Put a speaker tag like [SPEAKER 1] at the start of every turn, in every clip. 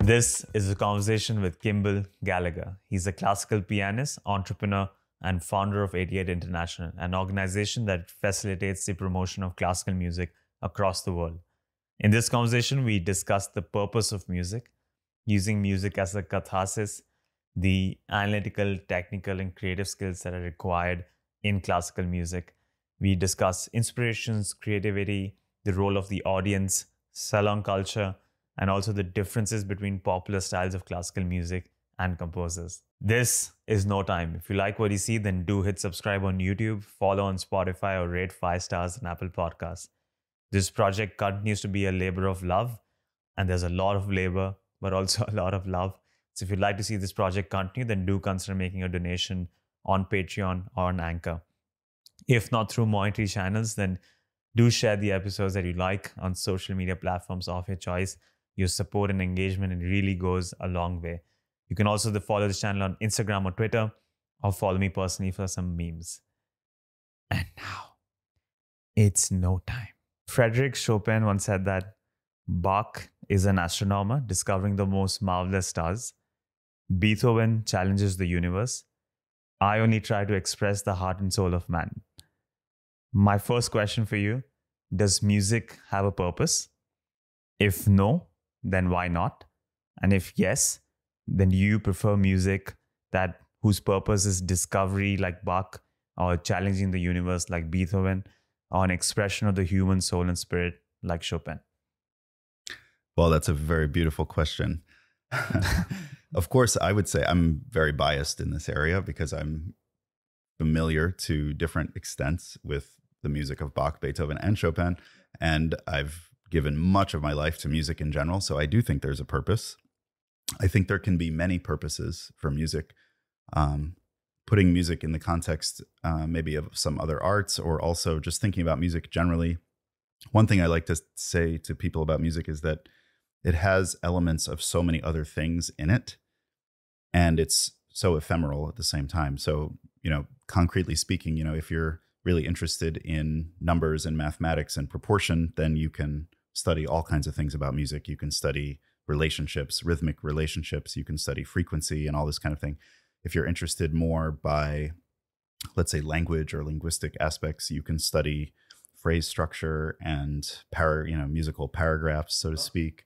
[SPEAKER 1] This is a conversation with Kimball Gallagher. He's a classical pianist, entrepreneur, and founder of 88 International, an organization that facilitates the promotion of classical music across the world. In this conversation, we discuss the purpose of music, using music as a catharsis, the analytical, technical, and creative skills that are required in classical music. We discuss inspirations, creativity, the role of the audience, salon culture, and also the differences between popular styles of classical music and composers. This is no time. If you like what you see, then do hit subscribe on YouTube, follow on Spotify, or rate 5 stars on Apple Podcasts. This project continues to be a labor of love, and there's a lot of labor, but also a lot of love. So if you'd like to see this project continue, then do consider making a donation on Patreon or on Anchor. If not through monetary channels, then do share the episodes that you like on social media platforms of your choice. Your support and engagement, it really goes a long way. You can also follow this channel on Instagram or Twitter, or follow me personally for some memes. And now, it's no time. Frédéric Chopin once said that Bach is an astronomer discovering the most marvelous stars. Beethoven challenges the universe. I only try to express the heart and soul of man. My first question for you, does music have a purpose? If no, then why not? And if yes, then do you prefer music whose purpose is discovery like Bach, or challenging the universe like Beethoven, or an expression of the human soul and spirit like Chopin?
[SPEAKER 2] Well, that's a very beautiful question. Of course, I would say I'm very biased in this area because I'm familiar to different extents with the music of Bach, Beethoven, and Chopin, and I've given much of my life to music in general. So I do think there's a purpose. I think there can be many purposes for music. Putting music in the context maybe of some other arts, or also just thinking about music generally. One thing I like to say to people about music is that it has elements of so many other things in it, and it's so ephemeral at the same time. So, concretely speaking, if you're really interested in numbers and mathematics and proportion, then you can study all kinds of things about music. You can study relationships, rhythmic relationships. You can study frequency and all this kind of thing. If you're interested more by, let's say, language or linguistic aspects, you can study phrase structure and musical paragraphs, so to speak.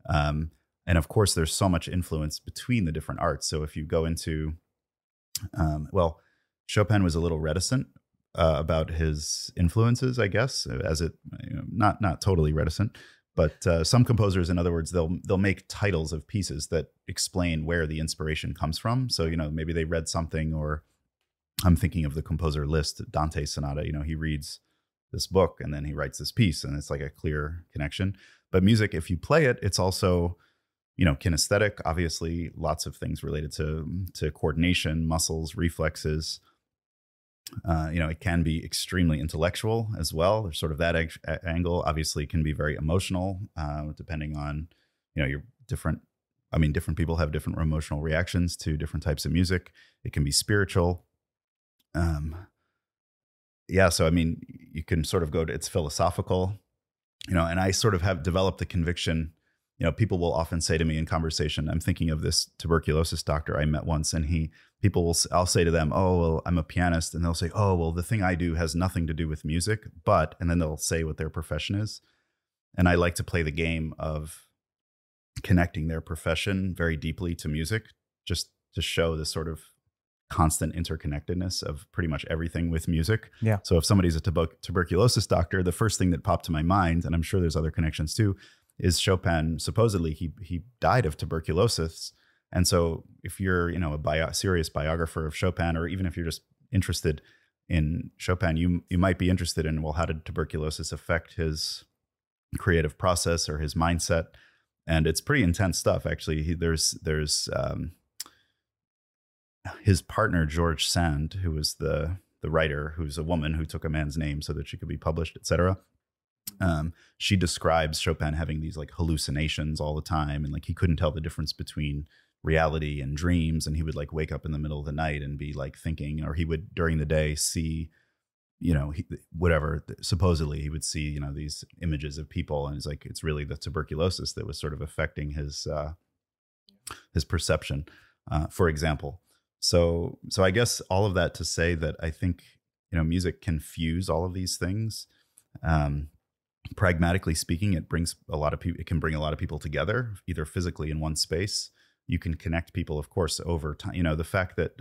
[SPEAKER 2] And of course, there's so much influence between the different arts. So if you go into, Chopin was a little reticent about his influences, I guess, not totally reticent, but some composers, in other words, they'll make titles of pieces that explain where the inspiration comes from. So, maybe they read something, or I'm thinking of the composer Liszt, Dante Sonata, he reads this book and then he writes this piece, and it's like a clear connection. But music, if you play it, it's also, kinesthetic, obviously lots of things related to coordination, muscles, reflexes. It can be extremely intellectual as well. There's sort of that angle. Obviously, it can be very emotional, depending on, your different people have different emotional reactions to different types of music. It can be spiritual. So, you can sort of it's philosophical, and I sort of have developed the conviction. People will often say to me in conversation, I'm thinking of this tuberculosis doctor I met once, and I'll say to them, oh, well, I'm a pianist. And they'll say, oh, well, the thing I do has nothing to do with music, and then they'll say what their profession is. And I like to play the game of connecting their profession very deeply to music, just to show this sort of constant interconnectedness of pretty much everything with music.
[SPEAKER 1] Yeah.
[SPEAKER 2] So if somebody's a tuberculosis doctor, the first thing that popped to my mind, and I'm sure there's other connections too, is Chopin. Supposedly he died of tuberculosis. And so if you're, a serious biographer of Chopin, or even if you're just interested in Chopin, you might be interested in, well, how did tuberculosis affect his creative process or his mindset? And it's pretty intense stuff, actually. There's his partner, George Sand, who was the writer, who's a woman who took a man's name so that she could be published, etc. She describes Chopin having these like hallucinations all the time, and like he couldn't tell the difference between reality and dreams, and he would like wake up in the middle of the night and be like thinking, or he would during the day see, supposedly he would see, these images of people, and it's like it's really the tuberculosis that was sort of affecting his his perception, for example. So I guess all of that to say that I think, music can fuse all of these things. Pragmatically speaking, it brings a lot of people. It can bring a lot of people together, either physically in one space. You can connect people, of course, over time. The fact that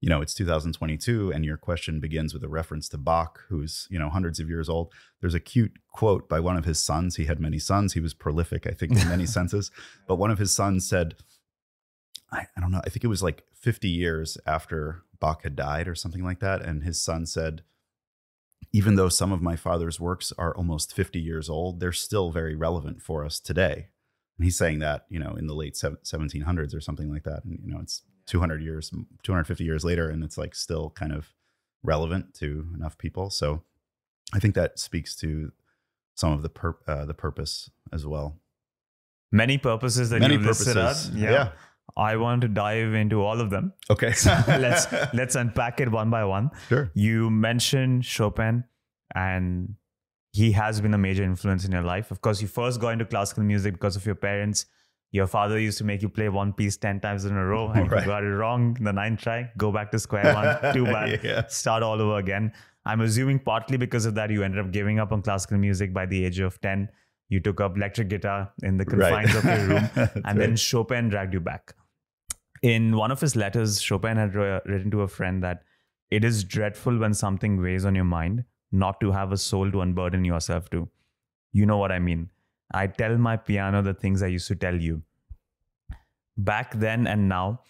[SPEAKER 2] it's 2022, and your question begins with a reference to Bach, who's hundreds of years old. There's a cute quote by one of his sons. He had many sons. He was prolific, I think, in many senses. But one of his sons said, I don't know, I think it was like 50 years after Bach had died or something like that. And his son said, even though some of my father's works are almost 50 years old, they're still very relevant for us today. And he's saying that, in the late 1700s or something like that. And, it's 250 years later, and it's like still kind of relevant to enough people. So I think that speaks to some of the purpose as well.
[SPEAKER 1] Many purposes that you listed out. Yeah. I want to dive into all of them.
[SPEAKER 2] Okay.
[SPEAKER 1] So let's unpack it one by one.
[SPEAKER 2] Sure.
[SPEAKER 1] You mentioned Chopin, and he has been a major influence in your life. Of course, you first got into classical music because of your parents. Your father used to make you play one piece 10 times in a row, and if you got it wrong the 9th try, go back to square one. Too bad. Start all over again. I'm assuming partly because of that, you ended up giving up on classical music by the age of 10. You took up electric guitar in the confines of your room, and then Chopin dragged you back. In one of his letters, Chopin had written to a friend that it is dreadful when something weighs on your mind, not to have a soul to unburden yourself to. You know what I mean. I tell my piano the things I used to tell you. Back then and now,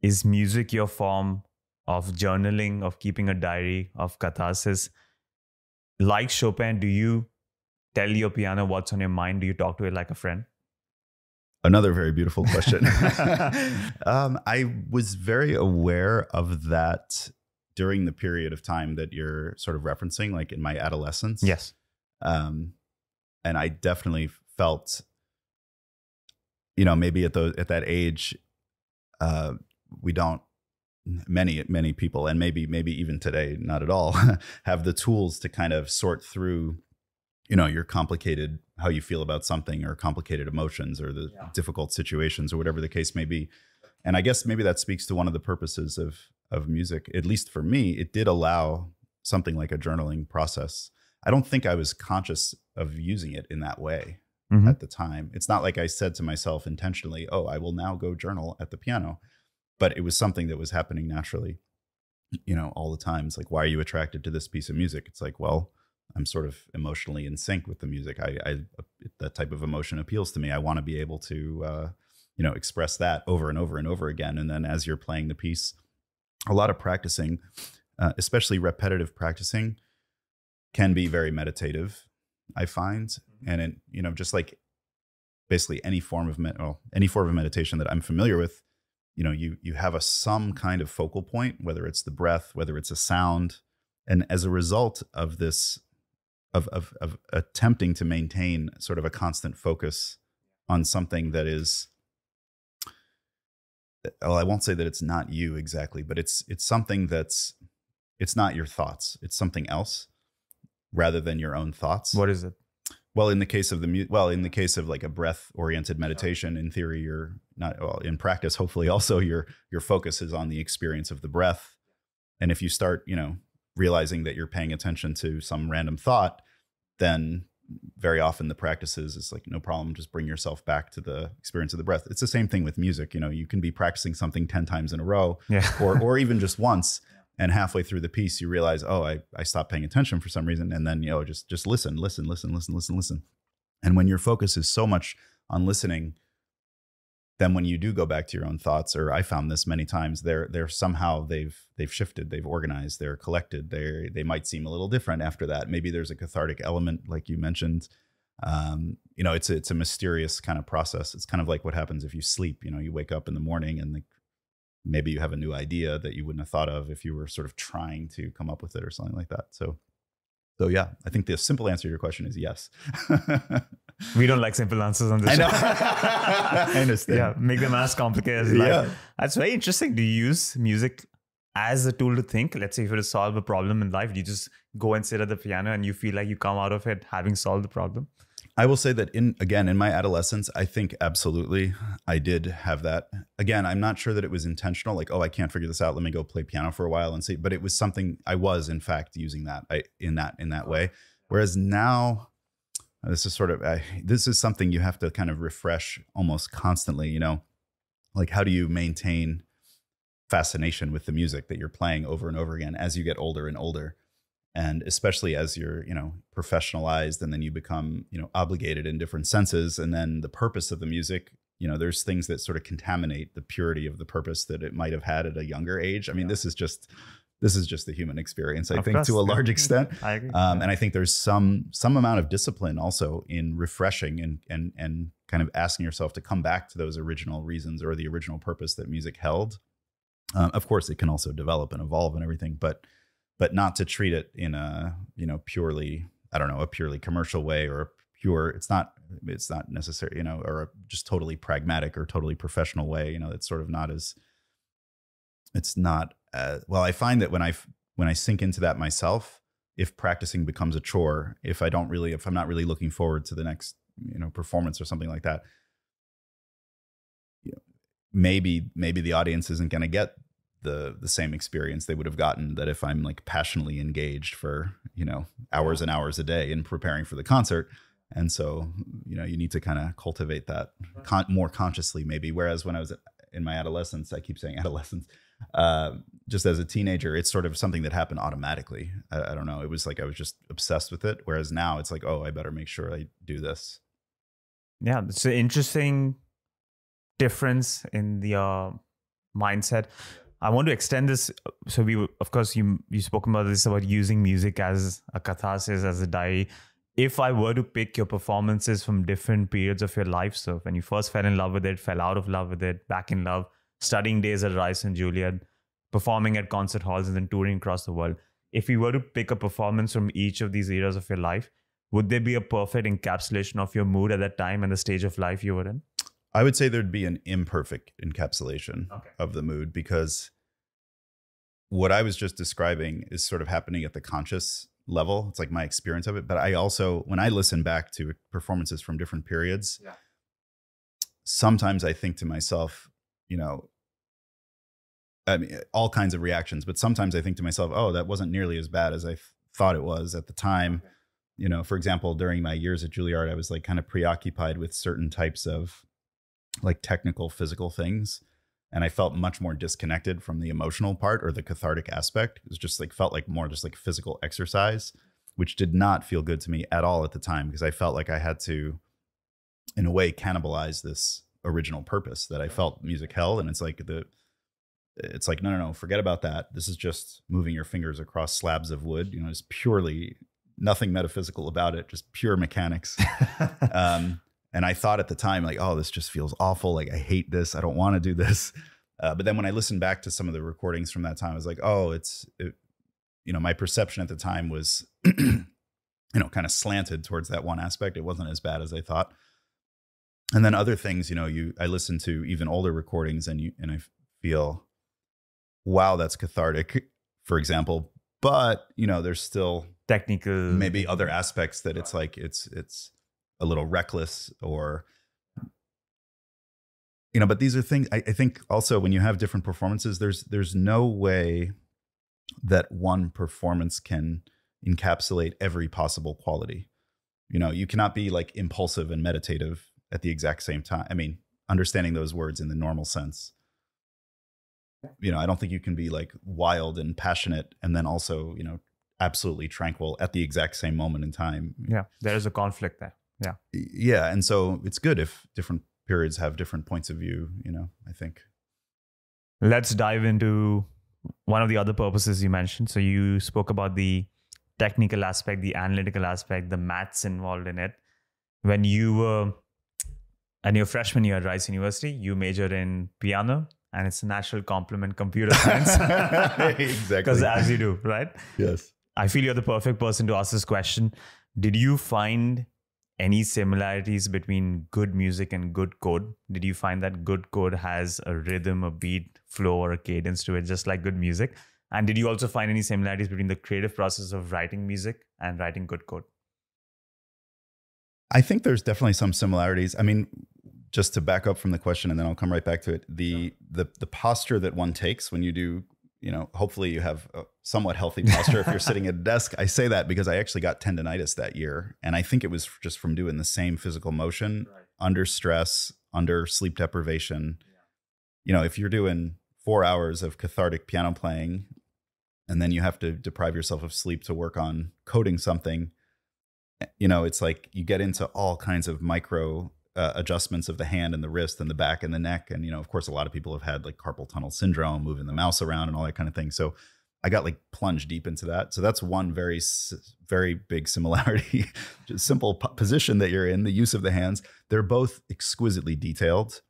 [SPEAKER 1] is music your form of journaling, of keeping a diary, of catharsis? Like Chopin, do you tell your piano what's on your mind? Do you talk to it like a friend?
[SPEAKER 2] Another very beautiful question. I was very aware of that during the period of time that you're sort of referencing, like in my adolescence.
[SPEAKER 1] Yes.
[SPEAKER 2] And I definitely felt, maybe at that age, we don't, many people, and maybe even today, not at all, have the tools to kind of sort through, your complicated, how you feel about something, or complicated emotions, or the difficult situations, or whatever the case may be. And I guess maybe that speaks to one of the purposes of music. At least for me, it did allow something like a journaling process. I don't think I was conscious of using it in that way at the time. It's not like I said to myself intentionally, oh, I will now go journal at the piano. But it was something that was happening naturally, all the time. It's like, why are you attracted to this piece of music? It's like, well, I'm sort of emotionally in sync with the music. That type of emotion appeals to me. I want to be able to, express that over and over and over again. And then as you're playing the piece, a lot of practicing, especially repetitive practicing, can be very meditative, I find. And it, just like basically any form of meditation that I'm familiar with, you have some kind of focal point, whether it's the breath, whether it's a sound. And as a result of this, of attempting to maintain sort of a constant focus on something that is, well, I won't say that it's not you exactly, but it's something it's not your thoughts. It's something else rather than your own thoughts.
[SPEAKER 1] What is it?
[SPEAKER 2] Well, in the case of in the case of like a breath-oriented meditation, in theory, you're not, well, in practice, hopefully also your focus is on the experience of the breath. And if you start, realizing that you're paying attention to some random thought, then very often the practice is like, no problem, just bring yourself back to the experience of the breath. It's the same thing with music. You can be practicing something 10 times in a row, or even just once. And halfway through the piece, you realize, oh, I stopped paying attention for some reason. And then, just listen. And when your focus is so much on listening, then when you do go back to your own thoughts, or I found this many times, they're somehow they've shifted, they've organized, they're collected. They might seem a little different after that. Maybe there's a cathartic element, like you mentioned. It's a mysterious kind of process. It's kind of like what happens if you sleep. You wake up in the morning and maybe you have a new idea that you wouldn't have thought of if you were sort of trying to come up with it or something like that. So yeah, I think the simple answer to your question is yes.
[SPEAKER 1] We don't like simple answers on this show.
[SPEAKER 2] I understand.
[SPEAKER 1] Yeah, make them as complicated as you like. That's very interesting. Do you use music as a tool to think? Let's say if you were to solve a problem in life, do you just go and sit at the piano and you feel like you come out of it having solved the problem?
[SPEAKER 2] I will say that in my adolescence, I think absolutely I did have that. Again, I'm not sure that it was intentional. Like, oh, I can't figure this out. Let me go play piano for a while and see. But it was something I was, in fact, using that in that way. Whereas now, this is something you have to kind of refresh almost constantly. Like, how do you maintain fascination with the music that you're playing over and over again as you get older and older? And especially as you're, professionalized, and then you become, obligated in different senses. And then the purpose of the music, there's things that sort of contaminate the purity of the purpose that it might have had at a younger age. I mean, this is just the human experience, I think, to a large extent.
[SPEAKER 1] I agree.
[SPEAKER 2] And I think there's some amount of discipline also in refreshing and kind of asking yourself to come back to those original reasons or the original purpose that music held. Of course, it can also develop and evolve and everything, but not to treat it in a, purely, a purely commercial way, or it's not necessary, or a just totally pragmatic or totally professional way. It's sort of not as, it's not well. I find that when I sink into that myself, if practicing becomes a chore, if I'm not really looking forward to the next, performance or something like that, maybe the audience isn't going to get the same experience they would have gotten that if I'm like passionately engaged for, hours and hours a day in preparing for the concert. And so, you need to kind of cultivate that more consciously maybe. Whereas when I was in my adolescence, I keep saying adolescence, just as a teenager, it's sort of something that happened automatically. I don't know. It was like I was just obsessed with it. Whereas now it's like, oh, I better make sure I do this.
[SPEAKER 1] Yeah, it's an interesting difference in the mindset. I want to extend this. So of course, you spoke about this, about using music as a catharsis, as a diary. If I were to pick your performances from different periods of your life, so when you first fell in love with it, fell out of love with it, back in love, studying days at Rice and Juliet, performing at concert halls, and then touring across the world. If you were to pick a performance from each of these eras of your life, would there be a perfect encapsulation of your mood at that time and the stage of life you were in?
[SPEAKER 2] I would say there'd be an imperfect encapsulation of the mood, because what I was just describing is sort of happening at the conscious level. It's like my experience of it. But I also, when I listen back to performances from different periods, sometimes I think to myself, I mean, all kinds of reactions, but sometimes I think to myself, oh, that wasn't nearly as bad as I thought it was at the time. For example, during my years at Juilliard, I was like kind of preoccupied with certain types of like technical, physical things. And I felt much more disconnected from the emotional part or the cathartic aspect. It was just like, felt like more just like physical exercise, which did not feel good to me at all at the time, because I felt like I had to, in a way, cannibalize this original purpose that I felt music held. And it's like no, forget about that. This is just moving your fingers across slabs of wood. It's purely nothing metaphysical about it, just pure mechanics. And I thought at the time, like, oh, this just feels awful. Like, I hate this. I don't want to do this. But then when I listened back to some of the recordings from that time, I was like, oh, my perception at the time was, kind of slanted towards that one aspect. It wasn't as bad as I thought. And then other things, I listen to even older recordings and I feel, wow, that's cathartic, for example. But, there's still
[SPEAKER 1] technical,
[SPEAKER 2] maybe other aspects that it's like, it's a little reckless, or, but these are things I think also when you have different performances, there's no way that one performance can encapsulate every possible quality. You cannot be like impulsive and meditative at the exact same time. I mean, understanding those words in the normal sense. I don't think you can be like wild and passionate and then also, absolutely tranquil at the exact same moment in time.
[SPEAKER 1] Yeah, there is a conflict there. Yeah.
[SPEAKER 2] Yeah. And so it's good if different periods have different points of view, I think.
[SPEAKER 1] Let's dive into one of the other purposes you mentioned. So you spoke about the technical aspect, the analytical aspect, the maths involved in it. When you were in your freshman year at Rice University, you majored in piano, and it's a natural complement, computer science.
[SPEAKER 2] Exactly.
[SPEAKER 1] Because as you do, right?
[SPEAKER 2] Yes.
[SPEAKER 1] I feel you're the perfect person to ask this question. Did you find any similarities between good music and good code? Did you find that good code has a rhythm, a beat, flow, or a cadence to it, just like good music? And did you also find any similarities between the creative process of writing music and writing good code?
[SPEAKER 2] I think there's definitely some similarities. I mean, just to back up from the question, and then I'll come right back to it. The posture that one takes when you do, hopefully you have a somewhat healthy posture if you're sitting at a desk. I say that because I actually got tendonitis that year, and I think it was just from doing the same physical motion under stress, under sleep deprivation. If you're doing 4 hours of cathartic piano playing, and then you have to deprive yourself of sleep to work on coding something, it's like you get into all kinds of micro adjustments of the hand and the wrist and the back and the neck. And, of course, a lot of people have had like carpal tunnel syndrome, moving the mouse around and all that kind of thing. So I got like plunged deep into that. So that's one very, very big similarity. Just simple position that you're in, the use of the hands. They're both exquisitely detailed.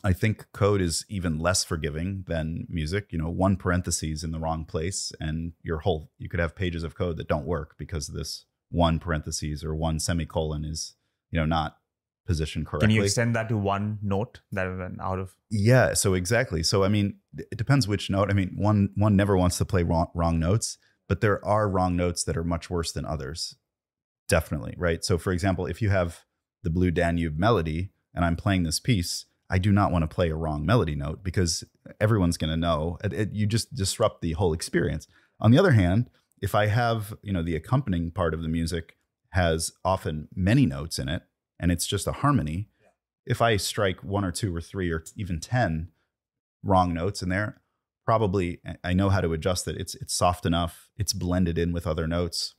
[SPEAKER 2] I think code is even less forgiving than music. One parenthesis in the wrong place and you could have pages of code that don't work because this one parenthesis or one semicolon is, not positioned correctly.
[SPEAKER 1] Can you extend that to one note that went out of?
[SPEAKER 2] Yeah, so exactly. So, I mean, it depends which note. I mean, one never wants to play wrong notes, but there are wrong notes that are much worse than others. Definitely, right? So, for example, if you have the Blue Danube melody and I'm playing this piece, I do not want to play a wrong melody note because everyone's going to know. You just disrupt the whole experience. On the other hand, if I have, the accompanying part of the music has often many notes in it, and it's just a harmony. If I strike 1 or 2 or 3 or even 10 wrong notes in there, probably I know how to adjust it. It's soft enough. It's blended in with other notes.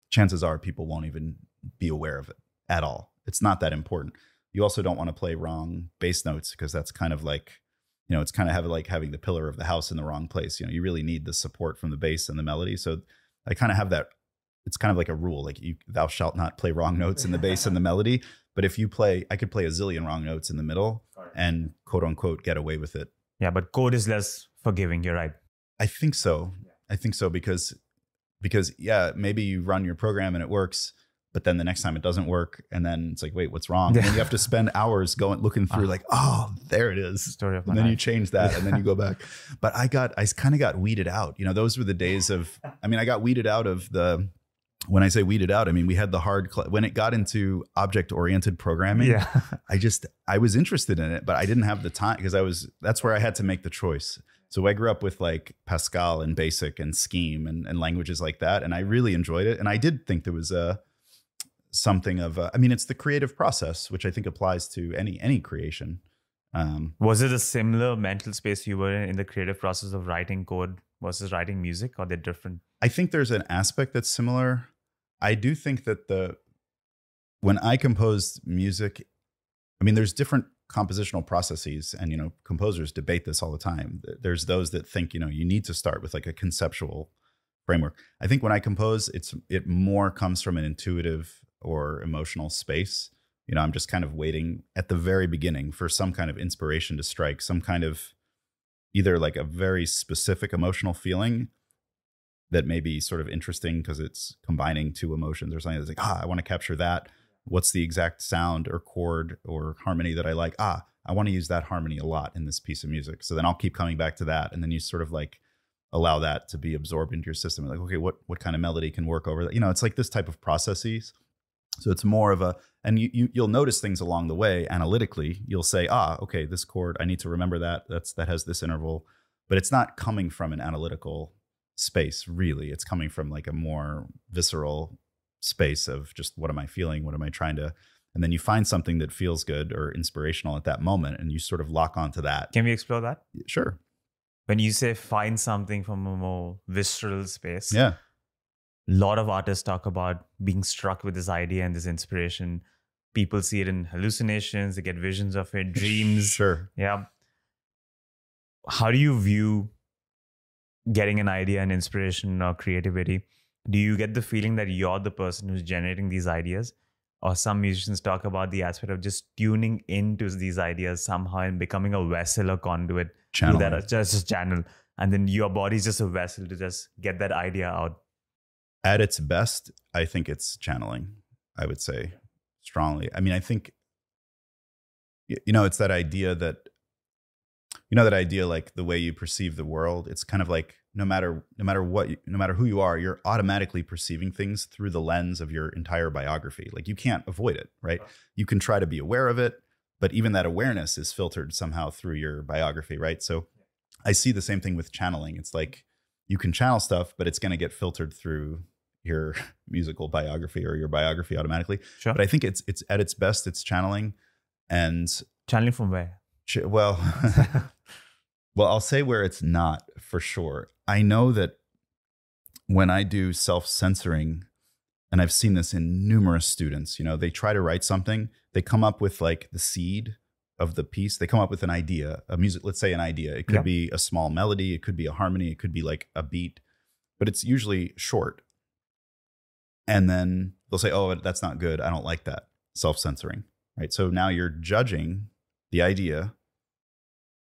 [SPEAKER 2] Chances are people won't even be aware of it at all. It's not that important. You also don't want to play wrong bass notes because that's kind of like, it's kind of like having the pillar of the house in the wrong place. You really need the support from the bass and the melody. So I kind of have that. It's kind of like a rule, like thou shalt not play wrong notes in the bass and the melody. But if I could play a zillion wrong notes in the middle and quote unquote get away with it.
[SPEAKER 1] Yeah, but code is less forgiving. You're right.
[SPEAKER 2] I think so. I think so because yeah, maybe you run your program and it works, but then the next time it doesn't work, and then it's like, wait, what's wrong? And then you have to spend hours looking through, like, oh, there it is.
[SPEAKER 1] Story of my
[SPEAKER 2] and then
[SPEAKER 1] life.
[SPEAKER 2] You change that, and then you go back. But I kind of got weeded out. Those were the days of. I mean, I got weeded out of the. When I say weeded out, I mean we had the hard. When it got into object-oriented programming,
[SPEAKER 1] yeah.
[SPEAKER 2] I was interested in it, but I didn't have the time because that's where I had to make the choice. So I grew up with like Pascal and BASIC and Scheme and languages like that, and I really enjoyed it. And I did think there was something of I mean, it's the creative process, which I think applies to any creation.
[SPEAKER 1] Was it a similar mental space you were in the creative process of writing code versus writing music, or they're different?
[SPEAKER 2] I think there's an aspect that's similar. I do think that when I composed music, I mean, there's different compositional processes, and composers debate this all the time. There's those that think you need to start with like a conceptual framework. I think when I compose, it more comes from an intuitive or emotional space. I'm just kind of waiting at the very beginning for some kind of inspiration to strike, some kind of either like a very specific emotional feeling that may be sort of interesting because it's combining 2 emotions or something that's like, I want to capture that. What's the exact sound or chord or harmony that I like? I want to use that harmony a lot in this piece of music. So then I'll keep coming back to that. And then you sort of like allow that to be absorbed into your system. Like, okay, what kind of melody can work over that? It's like this type of processes. So it's more of and you'll notice things along the way analytically. You'll say, okay, this chord, I need to remember that. That has this interval. But it's not coming from an analytical space, really. It's coming from like a more visceral space of just, what am I feeling? What am I trying to? And then you find something that feels good or inspirational at that moment, and you sort of lock onto that.
[SPEAKER 1] Can we explore that?
[SPEAKER 2] Sure.
[SPEAKER 1] When you say find something from a more visceral space,
[SPEAKER 2] yeah.
[SPEAKER 1] A lot of artists talk about being struck with this idea and this inspiration. People see it in hallucinations, they get visions of it, dreams.
[SPEAKER 2] Sure.
[SPEAKER 1] Yeah. How do you view getting an idea and inspiration or creativity? Do you get the feeling that you're the person who's generating these ideas? Or some musicians talk about the aspect of just tuning into these ideas somehow and becoming a vessel or conduit.
[SPEAKER 2] Channel.
[SPEAKER 1] That just channel. And then your body's just a vessel to just get that idea out.
[SPEAKER 2] At its best, I think it's channeling, I would say strongly. I mean, I think, it's that idea like the way you perceive the world. It's kind of like no matter who you are, you're automatically perceiving things through the lens of your entire biography. Like you can't avoid it, right? You can try to be aware of it, but even that awareness is filtered somehow through your biography, right? So I see the same thing with channeling. It's like you can channel stuff, but it's going to get filtered through your musical biography or your biography automatically.
[SPEAKER 1] Sure.
[SPEAKER 2] But I think it's at its best, it's channeling. And
[SPEAKER 1] channeling from where?
[SPEAKER 2] Well, well, I'll say where it's not for sure. I know that when I do self-censoring, and I've seen this in numerous students, you know, they try to write something, they come up with like the seed of the piece, they come up with an idea, a music, let's say an idea. It could be a small melody, it could be a harmony, it could be like a beat, but it's usually short. And then they'll say, oh, that's not good. I don't like that. Self-censoring, right? So now you're judging the idea.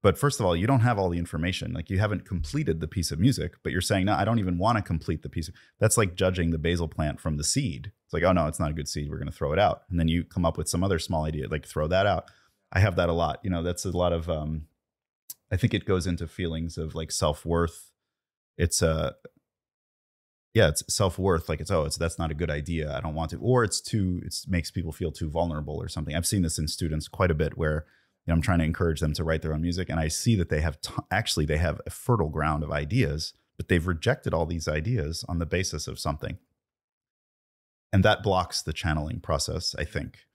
[SPEAKER 2] But first of all, you don't have all the information. Like you haven't completed the piece of music, but you're saying, no, I don't even want to complete the piece. That's like judging the basil plant from the seed. It's like, oh no, it's not a good seed. We're going to throw it out. And then you come up with some other small idea, like throw that out. I have that a lot. You know, that's a lot of, I think it goes into feelings of like self-worth. It's it's self-worth. Like that's not a good idea. I don't want to, or it makes people feel too vulnerable or something. I've seen this in students quite a bit where, you know, I'm trying to encourage them to write their own music. And I see that they have, they have a fertile ground of ideas, but they've rejected all these ideas on the basis of something. And that blocks the channeling process, I think,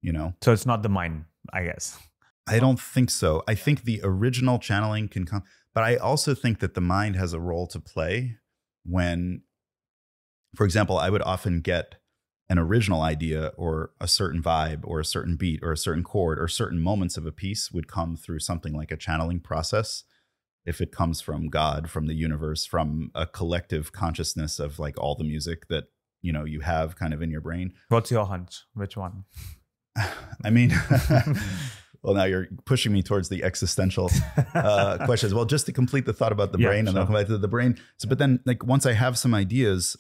[SPEAKER 2] you know?
[SPEAKER 1] So it's not the mind, I guess.
[SPEAKER 2] I don't think so. I think the original channeling can come, but I also think that the mind has a role to play when, for example, I would often get an original idea or a certain vibe or a certain beat or a certain chord or certain moments of a piece would come through something like a channeling process. If it comes from God, from the universe, from a collective consciousness of like all the music that, you know, you have kind of in your brain.
[SPEAKER 1] What's your hunch? Which one?
[SPEAKER 2] I mean, well, now you're pushing me towards the existential questions. Well, just to complete the thought about the brain, and then I'll come back to the brain. So, but then like once I have some ideas,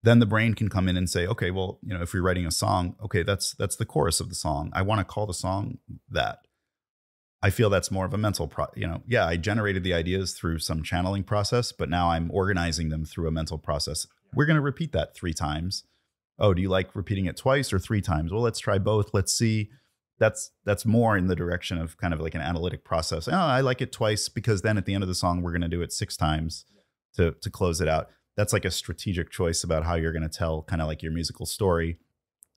[SPEAKER 2] then the brain can come in and say, okay, well, you know, if you're writing a song, okay, that's the chorus of the song. I want to call the song that. I feel that's more of a mental, I generated the ideas through some channeling process, but now I'm organizing them through a mental process. We're going to repeat that 3 times. Oh, do you like repeating it twice or 3 times? Well, let's try both. Let's see. That's more in the direction of kind of like an analytic process. Oh, I like it twice because then at the end of the song, we're going to do it 6 times to close it out. That's like a strategic choice about how you're going to tell kind of like your musical story.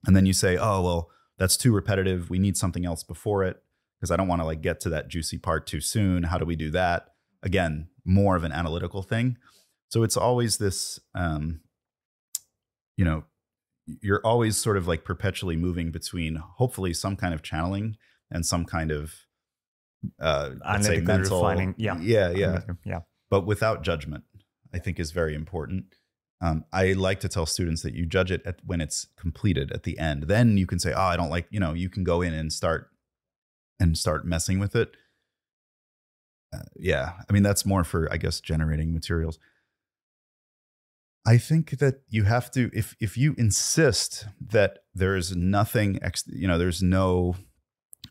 [SPEAKER 2] And then you say, oh, well, that's too repetitive. We need something else before it because I don't want to like get to that juicy part too soon. How do we do that? Again, more of an analytical thing. So it's always this, you're always sort of like perpetually moving between hopefully some kind of channeling and some kind of, let's say mental
[SPEAKER 1] refining. Yeah.
[SPEAKER 2] But without judgment. I think is very important. I like to tell students that you judge it when it's completed at the end. Then you can say, oh, I don't like, you can go in and start messing with it. I mean, that's more for, I guess, generating materials. I think that you have to, if you insist that there's nothing, there's no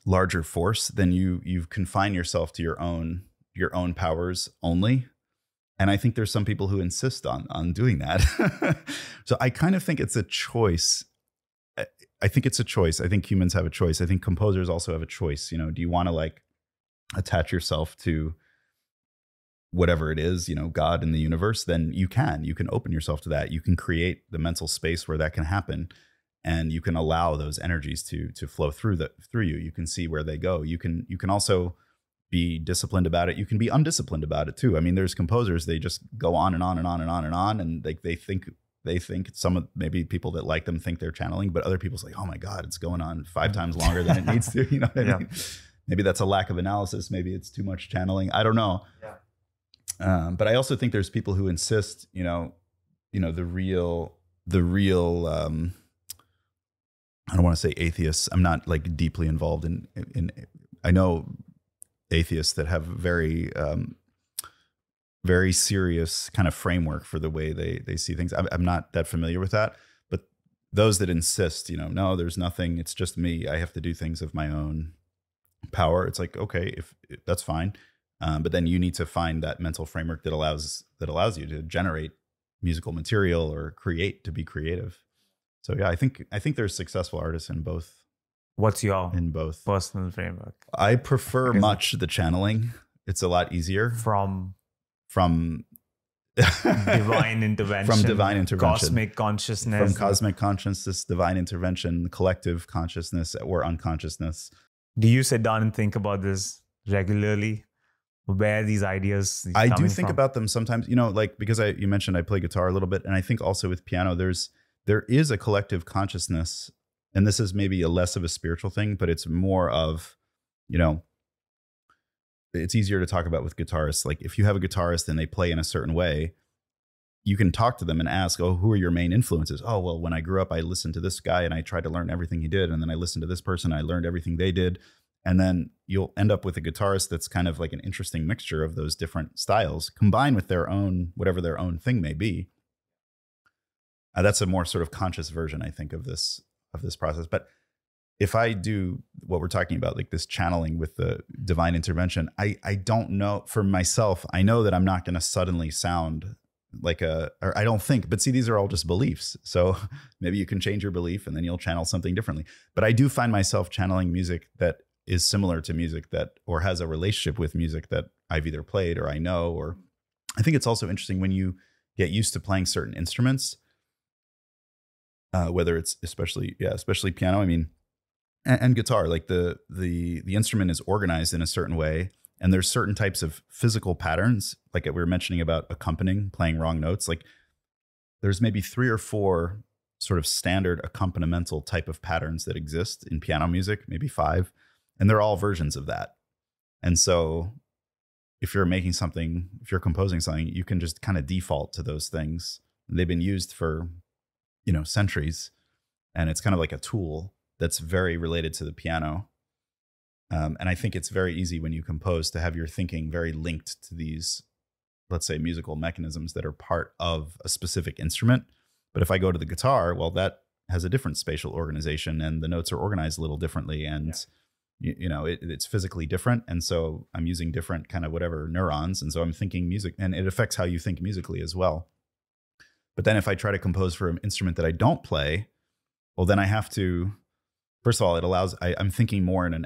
[SPEAKER 2] larger force, then you confine yourself to your own powers only. And I think there's some people who insist on doing that. So I kind of think it's a choice. I think it's a choice. I think humans have a choice. I think composers also have a choice. Do you want to like attach yourself to whatever it is, God in the universe? Then you can open yourself to that. You can create the mental space where that can happen. And you can allow those energies to flow through you. You can see where they go. You can also be disciplined about it. You can be undisciplined about it too. I mean, there's composers, they just go on and on and on and on and on. And they think maybe people that like them think they're channeling, but other people's like, oh my God, it's going on 5 times longer than it needs to. You know what I mean? Maybe that's a lack of analysis. Maybe it's too much channeling. I don't know. But I also think there's people who insist, the real, I don't want to say atheists. I'm not like deeply involved in I know atheists that have very, very serious kind of framework for the way they see things. I'm not that familiar with that, but those that insist, no, there's nothing, it's just me. I have to do things of my own power. It's like, okay, if that's fine. But then you need to find that mental framework that allows you to generate musical material or to be creative. So yeah, I think there's successful artists in both.
[SPEAKER 1] What's your
[SPEAKER 2] in both
[SPEAKER 1] personal framework?
[SPEAKER 2] I prefer much the channeling. It's a lot easier
[SPEAKER 1] from
[SPEAKER 2] divine intervention,
[SPEAKER 1] cosmic consciousness,
[SPEAKER 2] divine intervention, collective consciousness or unconsciousness.
[SPEAKER 1] Do you sit down and think about this regularly? Where these ideas
[SPEAKER 2] I do think about them sometimes, like, because you mentioned I play guitar a little bit, and I think also with piano there is a collective consciousness, and this is maybe less of a spiritual thing, but it's more of, it's easier to talk about with guitarists. Like if you have a guitarist and they play in a certain way, you can talk to them and ask, oh, who are your main influences? Oh, well, when I grew up, I listened to this guy and I tried to learn everything he did. And then I listened to this person, I learned everything they did. And then you'll end up with a guitarist that's kind of like an interesting mixture of those different styles combined with their own, whatever their own thing may be. That's a more sort of conscious version, I think, of this process. But if I do what we're talking about, like this channeling with the divine intervention, I don't know for myself. I know that I'm not going to suddenly sound like or I don't think, but see, these are all just beliefs. So maybe you can change your belief and then you'll channel something differently. But I do find myself channeling music that is similar to music or has a relationship with music that I've either played or I know, or I think it's also interesting when you get used to playing certain instruments, whether it's especially piano, I mean, and guitar, like the instrument is organized in a certain way. And there's certain types of physical patterns, like we were mentioning about accompanying, playing wrong notes. Like there's maybe 3 or 4 sort of standard accompanimental type of patterns that exist in piano music, maybe 5, and they're all versions of that. And so if you're composing something, you can just kind of default to those things. They've been used for, centuries, and it's kind of like a tool that's very related to the piano. And I think it's very easy when you compose to have your thinking very linked to these, let's say, musical mechanisms that are part of a specific instrument. But if I go to the guitar, well, that has a different spatial organization and the notes are organized a little differently. And, it's physically different. And so I'm using different kind of whatever neurons. And so I'm thinking music, and it affects how you think musically as well. But then if I try to compose for an instrument that I don't play, well, then I have to, first of all, I'm thinking more in an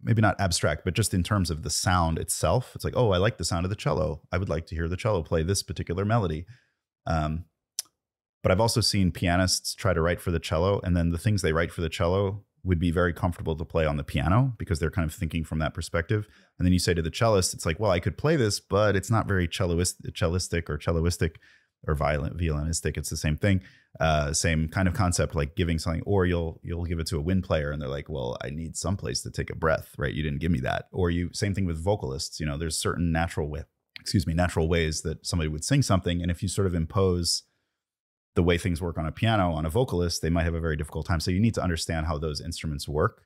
[SPEAKER 2] maybe not abstract, but just in terms of the sound itself. It's like, oh, I like the sound of the cello. I would like to hear the cello play this particular melody. But I've also seen pianists try to write for the cello, and then the things they write for the cello would be very comfortable to play on the piano because they're kind of thinking from that perspective. And then you say to the cellist, it's like, well, I could play this, but it's not very cellistic or violinistic. It's the same thing. Same kind of concept, like giving something, or you'll give it to a wind player and they're like, well, I need some place to take a breath, right? You didn't give me that. Or same thing with vocalists, there's certain natural ways that somebody would sing something. And if you sort of impose the way things work on a piano on a vocalist, they might have a very difficult time. So you need to understand how those instruments work.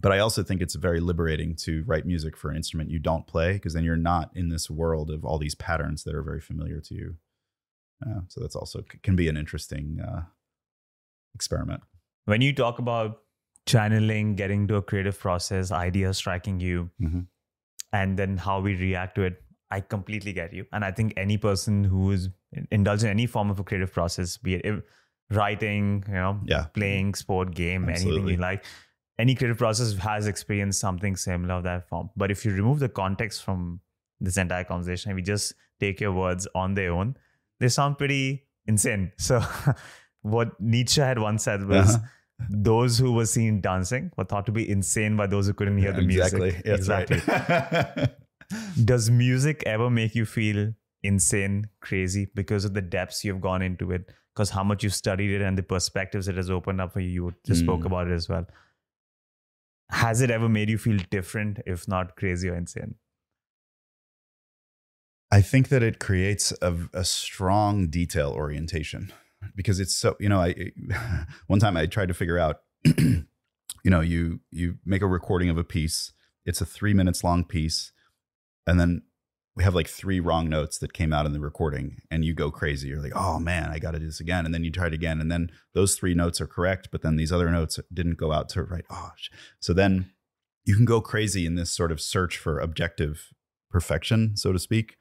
[SPEAKER 2] But I also think it's very liberating to write music for an instrument you don't play, because then you're not in this world of all these patterns that are very familiar to you. So that's also can be an interesting experiment.
[SPEAKER 1] When you talk about channeling, getting to a creative process, ideas striking you, and then how we react to it, I completely get you. And I think any person who is indulged in any form of a creative process, be it writing, playing, sport, game, anything you like, any creative process has experienced something similar of that form. But if you remove the context from this entire conversation and we just take your words on their own, they sound pretty insane. So what Nietzsche had once said was, those who were seen dancing were thought to be insane by those who couldn't hear the music. Exactly. Right. Does music ever make you feel insane, crazy, because of the depths you've gone into it, because how much you've studied it and the perspectives it has opened up for you? You just spoke about it as well. Has it ever made you feel different, if not crazy or insane?
[SPEAKER 2] I think that it creates a strong detail orientation, because it's so, one time I tried to figure out, you make a recording of a piece, it's a 3 minutes long piece, and then we have like 3 wrong notes that came out in the recording, and you go crazy. You're like, oh man, I got to do this again. And then you try it again. And then those 3 notes are correct, but then these other notes didn't go out to right. Oh, so then you can go crazy in this sort of search for objective perfection, so to speak.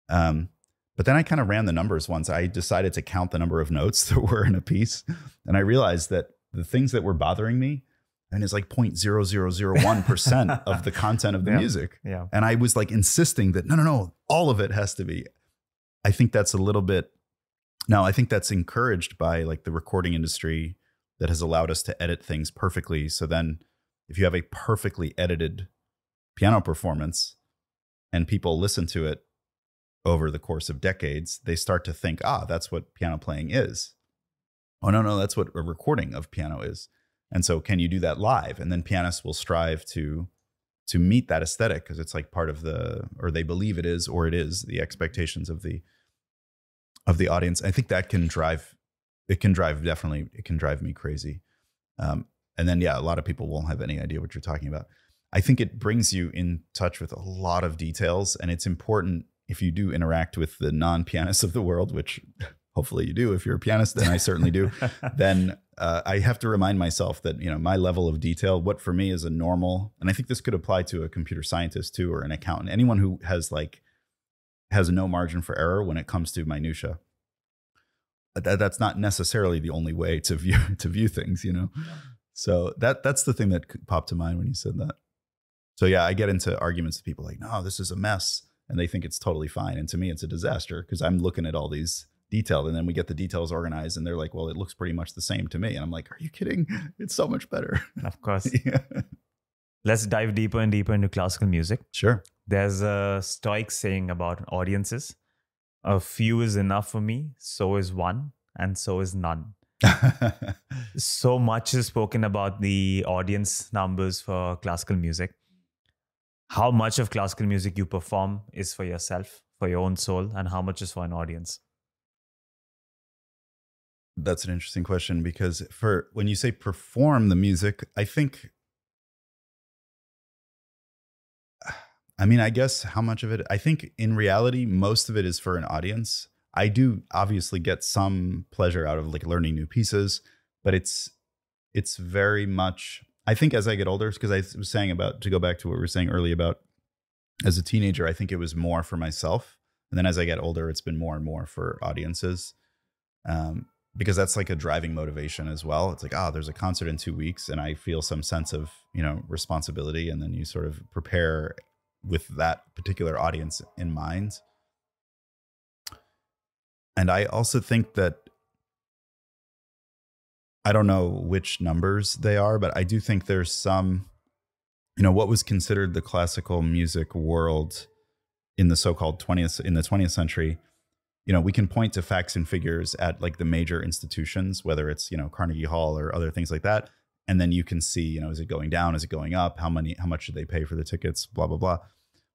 [SPEAKER 2] But then I kind of ran the numbers once. I decided to count the number of notes that were in a piece. And I realized that the things that were bothering me, and it's like 0.0001% of the content of the music.
[SPEAKER 1] Yeah.
[SPEAKER 2] And I was like insisting that, no, all of it has to be. I think that's a little bit, now I think that's encouraged by like the recording industry that has allowed us to edit things perfectly. So then if you have a perfectly edited piano performance and people listen to it over the course of decades, they start to think, that's what piano playing is. Oh, no, that's what a recording of piano is. And so can you do that live? And then pianists will strive to meet that aesthetic because it's like part of or they believe it is, or it is the expectations of the audience. I think that can drive me crazy. And then, a lot of people won't have any idea what you're talking about. I think it brings you in touch with a lot of details, and it's important if you do interact with the non-pianists of the world, which hopefully you do. If you're a pianist, then I certainly do. Then I have to remind myself that, my level of detail, what for me is a normal, and I think this could apply to a computer scientist too, or an accountant, anyone who has no margin for error when it comes to minutia. That's not necessarily the only way to view things, Yeah. So that's the thing that popped to mind when you said that. So I get into arguments with people like, no, this is a mess. And they think it's totally fine. And to me, it's a disaster because I'm looking at all these details, and then we get the details organized and they're like, well, it looks pretty much the same to me. And I'm like, are you kidding? It's so much better.
[SPEAKER 1] Of course.
[SPEAKER 2] Yeah.
[SPEAKER 1] Let's dive deeper and deeper into classical music.
[SPEAKER 2] Sure.
[SPEAKER 1] There's a Stoic saying about audiences. A few is enough for me, so is one, and so is none. So much is spoken about the audience numbers for classical music. How much of classical music you perform is for yourself, for your own soul, and how much is for an audience?
[SPEAKER 2] That's an interesting question, because when you say perform the music, I guess how much of it, I think in reality, most of it is for an audience. I do obviously get some pleasure out of like learning new pieces, but it's very much, I think as I get older, because I was saying to go back to what we were saying earlier about as a teenager, I think it was more for myself. And then as I get older, it's been more and more for audiences. Because that's like a driving motivation as well. It's like, there's a concert in 2 weeks and I feel some sense of, responsibility. And then you sort of prepare with that particular audience in mind. And I also think that, I don't know which numbers they are, but I do think there's some, what was considered the classical music world in the so-called 20th century, we can point to facts and figures at like the major institutions, whether it's, Carnegie Hall or other things like that. And then you can see, is it going down? Is it going up? How much should they pay for the tickets? Blah, blah, blah.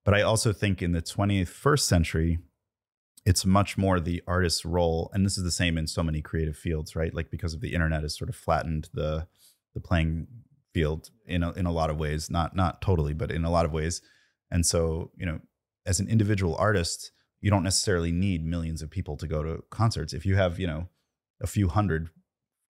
[SPEAKER 2] But I also think in the 21st century, it's much more the artist's role. And this is the same in so many creative fields, right? Like because of the internet has sort of flattened the playing field in a lot of ways, not totally, but in a lot of ways. And so, as an individual artist, you don't necessarily need millions of people to go to concerts. If you have, a few hundred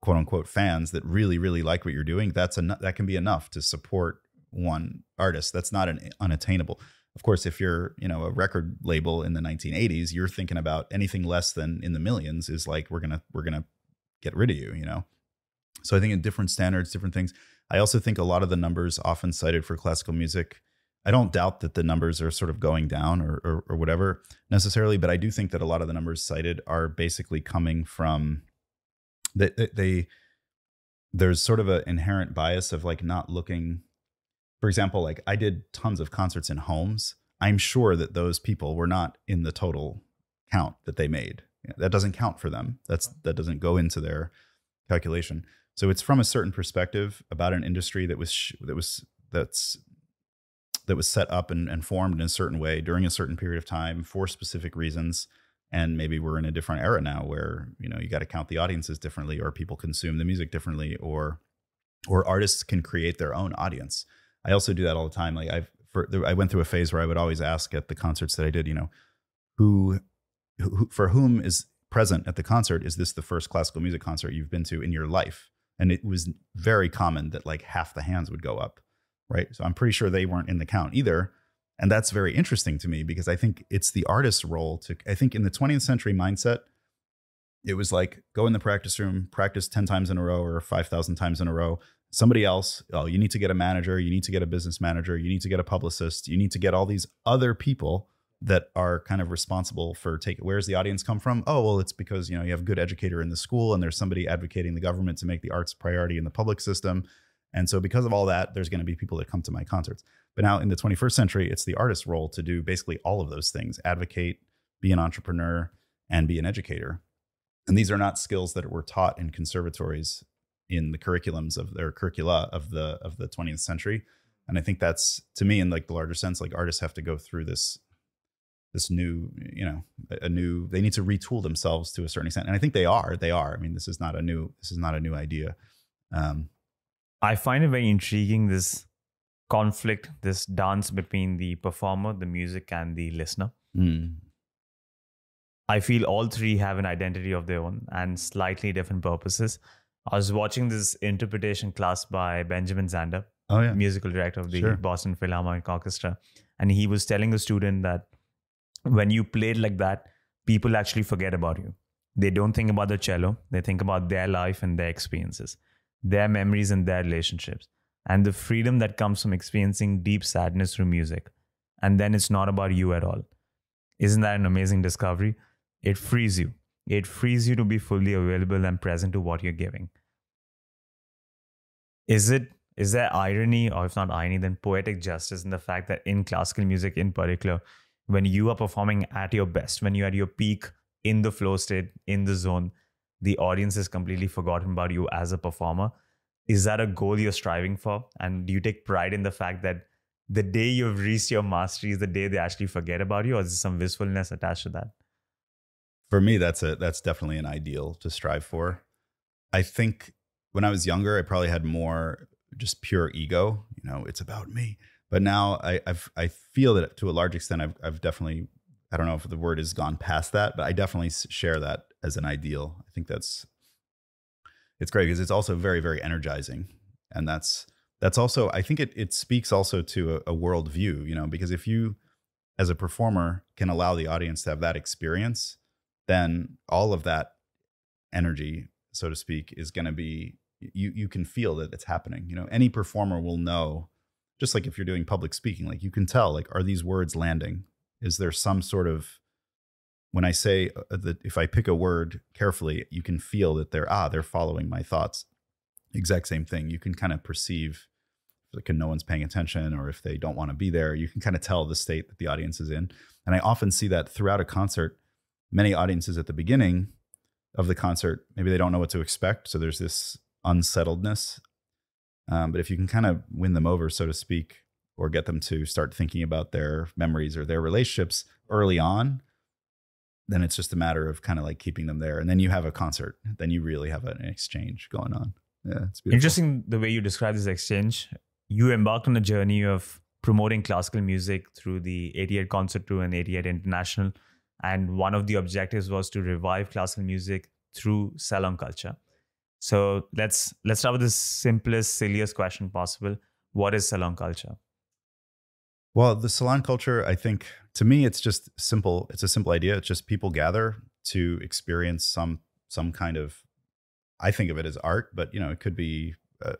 [SPEAKER 2] quote unquote fans that really, really like what you're doing, that can be enough to support one artist. That's not unattainable. Of course, if you're, a record label in the 1980s, you're thinking about anything less than in the millions is like, we're going to get rid of you, So I think in different standards, different things. I also think a lot of the numbers often cited for classical music, I don't doubt that the numbers are sort of going down or whatever necessarily, but I do think that a lot of the numbers cited are basically coming from there's sort of an inherent bias of like not looking. For example, like I did tons of concerts in homes. I'm sure that those people were not in the total count that they made. That doesn't count for them. That doesn't go into their calculation. So it's from a certain perspective about an industry that was set up and formed in a certain way during a certain period of time for specific reasons. And maybe we're in a different era now where, you got to count the audiences differently, or people consume the music differently, or artists can create their own audience. I also do that all the time. Like I went through a phase where I would always ask at the concerts that I did, who for whom is present at the concert, is this the first classical music concert you've been to in your life? And it was very common that like half the hands would go up. right? So I'm pretty sure they weren't in the count either. And that's very interesting to me because I think it's the artist's role I think in the 20th century mindset, it was like go in the practice room, practice 10 times in a row or 5,000 times in a row. Somebody else, oh, you need to get a manager, you need to get a business manager, you need to get a publicist, you need to get all these other people that are kind of responsible for where's the audience come from? Oh, well, it's because, you have a good educator in the school and there's somebody advocating the government to make the arts priority in the public system. And so because of all that, there's going to be people that come to my concerts. But now in the 21st century, it's the artist's role to do basically all of those things, advocate, be an entrepreneur, and be an educator. And these are not skills that were taught in conservatories in the curriculums of their curricula of the 20th century. And I think that's, to me, in like the larger sense, like artists have to go through this new, they need to retool themselves to a certain extent. And I think they are. I mean, this is not a new idea.
[SPEAKER 1] I find it very intriguing, this conflict, this dance between the performer, the music, and the listener. I feel all three have an identity of their own and slightly different purposes. I was watching this interpretation class by Benjamin Zander, musical director of the Boston Philharmonic Orchestra. And he was telling a student that when you played like that, people actually forget about you. They don't think about the cello. They think about their life and their experiences, their memories and their relationships, and the freedom that comes from experiencing deep sadness through music. And then it's not about you at all. Isn't that an amazing discovery? It frees you. It frees you to be fully available and present to what you're giving. Is there irony, or if not irony, then poetic justice in the fact that in classical music in particular, when you are performing at your best, when you're at your peak, in the flow state, in the zone, the audience is completely forgotten about you as a performer? Is that a goal you're striving for? And do you take pride in the fact that the day you've reached your mastery is the day they actually forget about you, or is there some wistfulness attached to that?
[SPEAKER 2] For me, that's definitely an ideal to strive for. I think when I was younger, I probably had more just pure ego. It's about me. But now I feel that to a large extent, I've definitely, I don't know if the word has gone past that, but I definitely share that as an ideal. I think it's great because it's also very, very energizing. And that's also, I think it speaks also to a worldview, because if you, as a performer, can allow the audience to have that experience, then all of that energy, so to speak, is going to be, you can feel that it's happening. Any performer will know, just like if you're doing public speaking, like you can tell, like, are these words landing? Is there some sort of, when I say that if I pick a word carefully, you can feel that they're following my thoughts. Exact same thing. You can kind of perceive, like, no one's paying attention, or if they don't want to be there, you can kind of tell the state that the audience is in. And I often see that throughout a concert. Many audiences at the beginning of the concert, maybe they don't know what to expect. So there's this unsettledness. But if you can kind of win them over, so to speak, or get them to start thinking about their memories or their relationships early on, then it's just a matter of kind of like keeping them there. And then you have a concert. Then you really have an exchange going on. Yeah, it's beautiful.
[SPEAKER 1] Interesting the way you describe this exchange. You embarked on a journey of promoting classical music through the 88 Concert Tour and 88 International. And one of the objectives was to revive classical music through Salon Culture. So let's start with the simplest, silliest question possible. What is Salon Culture?
[SPEAKER 2] Well, the Salon Culture, I think, to me, it's just simple. It's a simple idea. It's just people gather to experience some kind of, I think of it as art, but it could be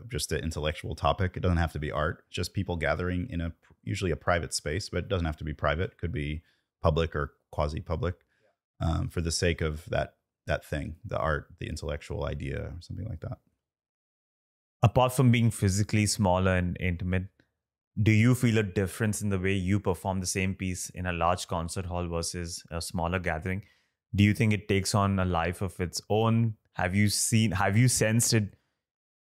[SPEAKER 2] just an intellectual topic. It doesn't have to be art. It's just people gathering in usually a private space, but it doesn't have to be private. It could be public or quasi-public, for the sake of that thing, the art, the intellectual idea, or something like that.
[SPEAKER 1] Apart from being physically smaller and intimate, do you feel a difference in the way you perform the same piece in a large concert hall versus a smaller gathering? Do you think it takes on a life of its own? Have you sensed it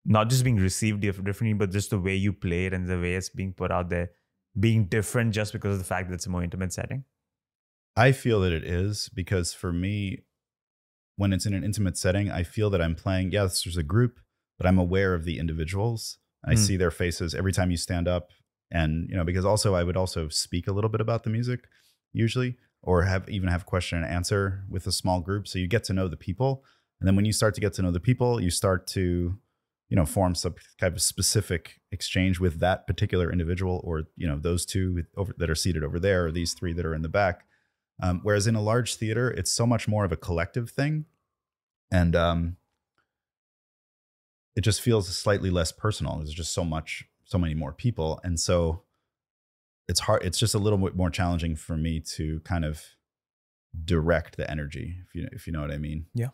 [SPEAKER 1] not just being received differently, but just the way you play it and the way it's being put out there being different just because of the fact that it's a more intimate setting?
[SPEAKER 2] I feel that it is, because for me, when it's in an intimate setting, I feel that I'm playing, yes, there's a group, but I'm aware of the individuals. I see their faces every time you stand up. And, because also I would also speak a little bit about the music usually, or have question and answer with a small group. So you get to know the people. And then when you start to get to know the people, you start to form some type of specific exchange with that particular individual, or, those two that are seated over there, or these three that are in the back. Whereas in a large theater, it's so much more of a collective thing. And it just feels slightly less personal. There's just so many more people. And so it's hard. It's just a little bit more challenging for me to kind of direct the energy, if you know what I mean.
[SPEAKER 1] Yeah.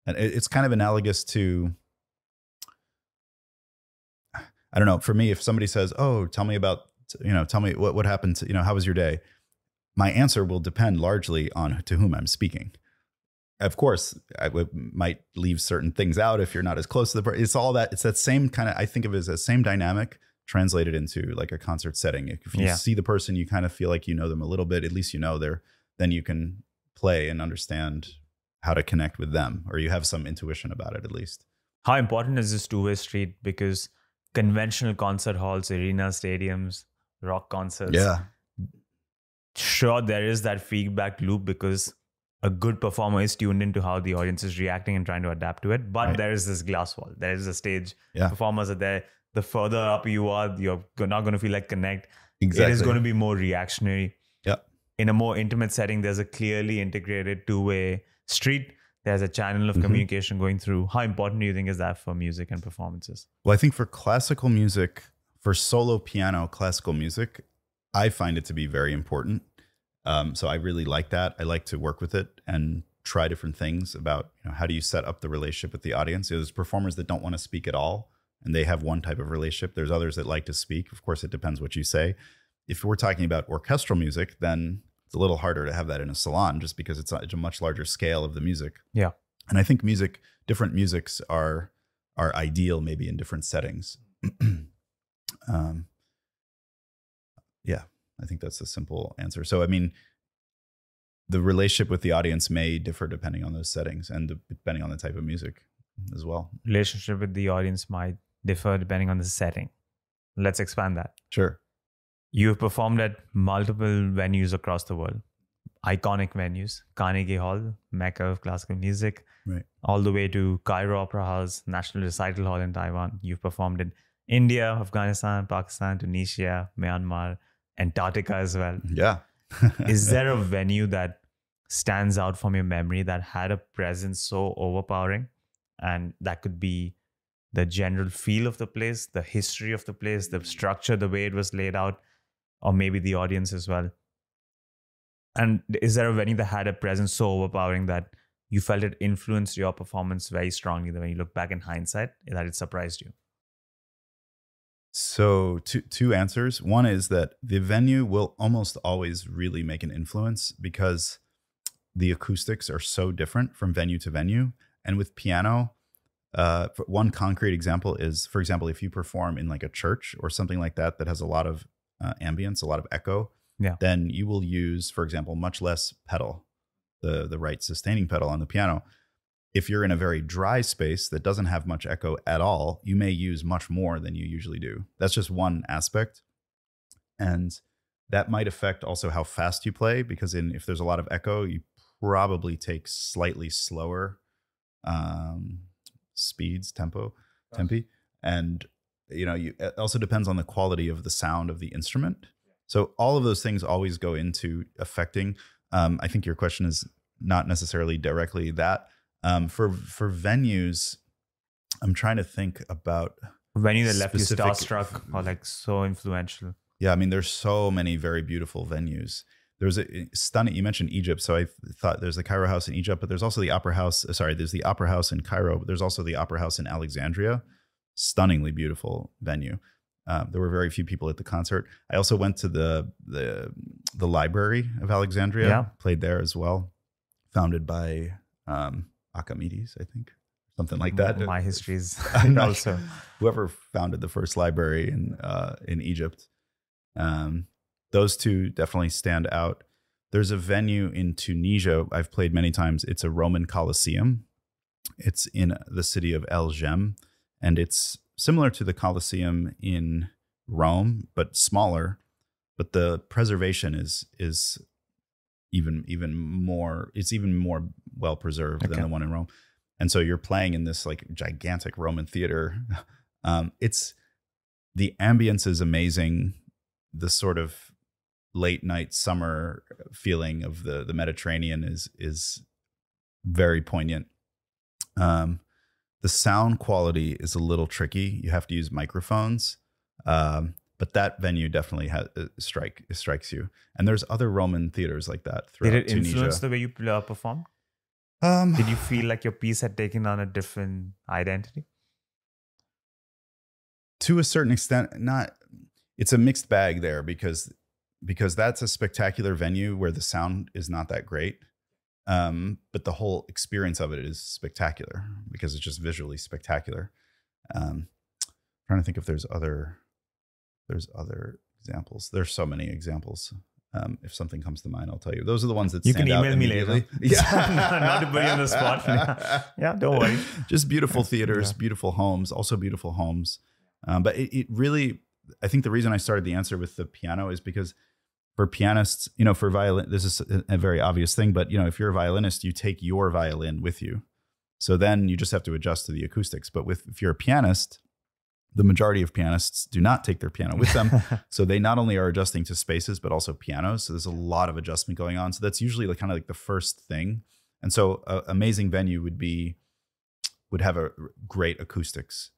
[SPEAKER 1] And
[SPEAKER 2] it's kind of analogous to, I don't know, for me, if somebody says, oh, tell me what happened to, how was your day? My answer will depend largely on to whom I'm speaking. Of course, might leave certain things out if you're not as close to the person. It's all that. It's that same kind of, I think of it as the same dynamic translated into like a concert setting. If you see the person, you kind of feel like you know them a little bit, at least then you can play and understand how to connect with them, or you have some intuition about it at least.
[SPEAKER 1] How important is this two-way street? Because conventional concert halls, arenas, stadiums, rock concerts.
[SPEAKER 2] Yeah.
[SPEAKER 1] Sure, there is that feedback loop because a good performer is tuned into how the audience is reacting and trying to adapt to it. But there is this glass wall. There is a stage.
[SPEAKER 2] Yeah.
[SPEAKER 1] Performers are there. The further up you are, you're not going to feel like connect.
[SPEAKER 2] Exactly.
[SPEAKER 1] It is going to be more reactionary.
[SPEAKER 2] Yeah.
[SPEAKER 1] In a more intimate setting, there's a clearly integrated two-way street. There's a channel of communication going through. How important do you think is that for music and performances?
[SPEAKER 2] Well, I think for classical music, for solo piano classical music, I find it to be very important. So I really like that. I like to work with it and try different things about, how do you set up the relationship with the audience? There's performers that don't want to speak at all, and they have one type of relationship. There's others that like to speak. Of course, it depends what you say. If we're talking about orchestral music, then it's a little harder to have that in a salon just because it's a much larger scale of the music.
[SPEAKER 1] Yeah.
[SPEAKER 2] And I think different musics are ideal maybe in different settings. Yeah, I think that's a simple answer. So, I mean, the relationship with the audience may differ depending on those settings and depending on the type of music as well.
[SPEAKER 1] Relationship with the audience might differ depending on the setting. Let's expand that.
[SPEAKER 2] Sure.
[SPEAKER 1] You've performed at multiple venues across the world, iconic venues, Carnegie Hall, Mecca of classical music,
[SPEAKER 2] right,
[SPEAKER 1] all the way to Cairo Opera House, National Recital Hall in Taiwan. You've performed in India, Afghanistan, Pakistan, Tunisia, Myanmar, Antarctica as well.
[SPEAKER 2] Yeah.
[SPEAKER 1] Is there a venue that stands out from your memory that had a presence so overpowering? And that could be the general feel of the place, the history of the place, the structure, the way it was laid out, or maybe the audience as well. And is there a venue that had a presence so overpowering that you felt it influenced your performance very strongly, that when you look back in hindsight, that it surprised you?
[SPEAKER 2] So two answers. One is that the venue will almost always really make an influence because the acoustics are so different from venue to venue. And with piano, one concrete example is, for example, if you perform in like a church or something like that has a lot of ambience, a lot of echo, then you will use, for example, much less pedal, the right sustaining pedal on the piano. If you're in a very dry space that doesn't have much echo at all, you may use much more than you usually do. That's just one aspect. And that might affect also how fast you play, because if there's a lot of echo, you probably take slightly slower speeds, tempi. And, it also depends on the quality of the sound of the instrument. So all of those things always go into affecting. I think your question is not necessarily directly that. For venues, I'm trying to think about
[SPEAKER 1] a venue that left you starstruck or like so influential.
[SPEAKER 2] Yeah, I mean, there's so many very beautiful venues. There's a stunning, you mentioned Egypt, so I thought there's the Cairo House in Egypt, but there's also the Opera House. There's the Opera House in Cairo, but there's also the Opera House in Alexandria. Stunningly beautiful venue. There were very few people at the concert. I also went to the Library of Alexandria, played there as well, founded by Archimedes, I think, something like that.
[SPEAKER 1] My history is
[SPEAKER 2] also whoever founded the first library in Egypt. Those two definitely stand out. There's a venue in Tunisia I've played many times. It's a Roman Colosseum. It's in the city of El Jem, and it's similar to the Colosseum in Rome, but smaller. But the preservation is even more. It's even more well preserved than the one in Rome. And so you're playing in this like gigantic Roman theater. The ambience is amazing. The sort of late night summer feeling of the Mediterranean is very poignant. The sound quality is a little tricky. You have to use microphones. But that venue definitely strikes you. And there's other Roman theaters like that throughout Tunisia.
[SPEAKER 1] Did it influence the way you performed? Did you feel like your piece had taken on a different identity?
[SPEAKER 2] To a certain extent, not. It's a mixed bag there because that's a spectacular venue where the sound is not that great. But the whole experience of it is spectacular because it's just visually spectacular. Trying to think if there's other examples. There's so many examples. If something comes to mind, I'll tell you. Those are the ones that
[SPEAKER 1] you
[SPEAKER 2] stand
[SPEAKER 1] can
[SPEAKER 2] out
[SPEAKER 1] email me later.
[SPEAKER 2] Yeah,
[SPEAKER 1] not to put you on the spot. Yeah, don't worry.
[SPEAKER 2] Just beautiful theaters, beautiful homes, also beautiful homes. But it really, I think the reason I started the answer with the piano is because for pianists, for violin, this is a very obvious thing, but if you're a violinist, you take your violin with you. So then you just have to adjust to the acoustics. But if you're a pianist, the majority of pianists do not take their piano with them. So they not only are adjusting to spaces, but also pianos. So there's a lot of adjustment going on. So that's usually kind of like the first thing. And so an amazing venue would have a great acoustics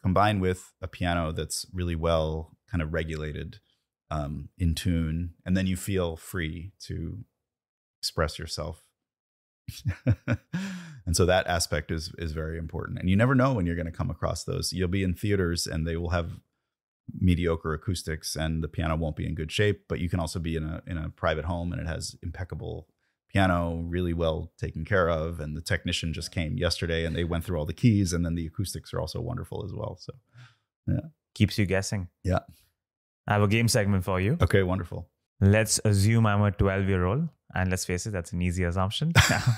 [SPEAKER 2] combined with a piano that's really well kind of regulated, in tune. And then you feel free to express yourself. And so that aspect is very important. And you never know when you're going to come across those. You'll be in theaters and they will have mediocre acoustics and the piano won't be in good shape, but you can also be in a private home and it has impeccable piano, really well taken care of. And the technician just came yesterday and they went through all the keys, and then the acoustics are also wonderful as well. So yeah.
[SPEAKER 1] Keeps you guessing.
[SPEAKER 2] Yeah.
[SPEAKER 1] I have a game segment for you.
[SPEAKER 2] Okay, wonderful.
[SPEAKER 1] Let's assume I'm a 12-year-old. And let's face it, that's an easy assumption.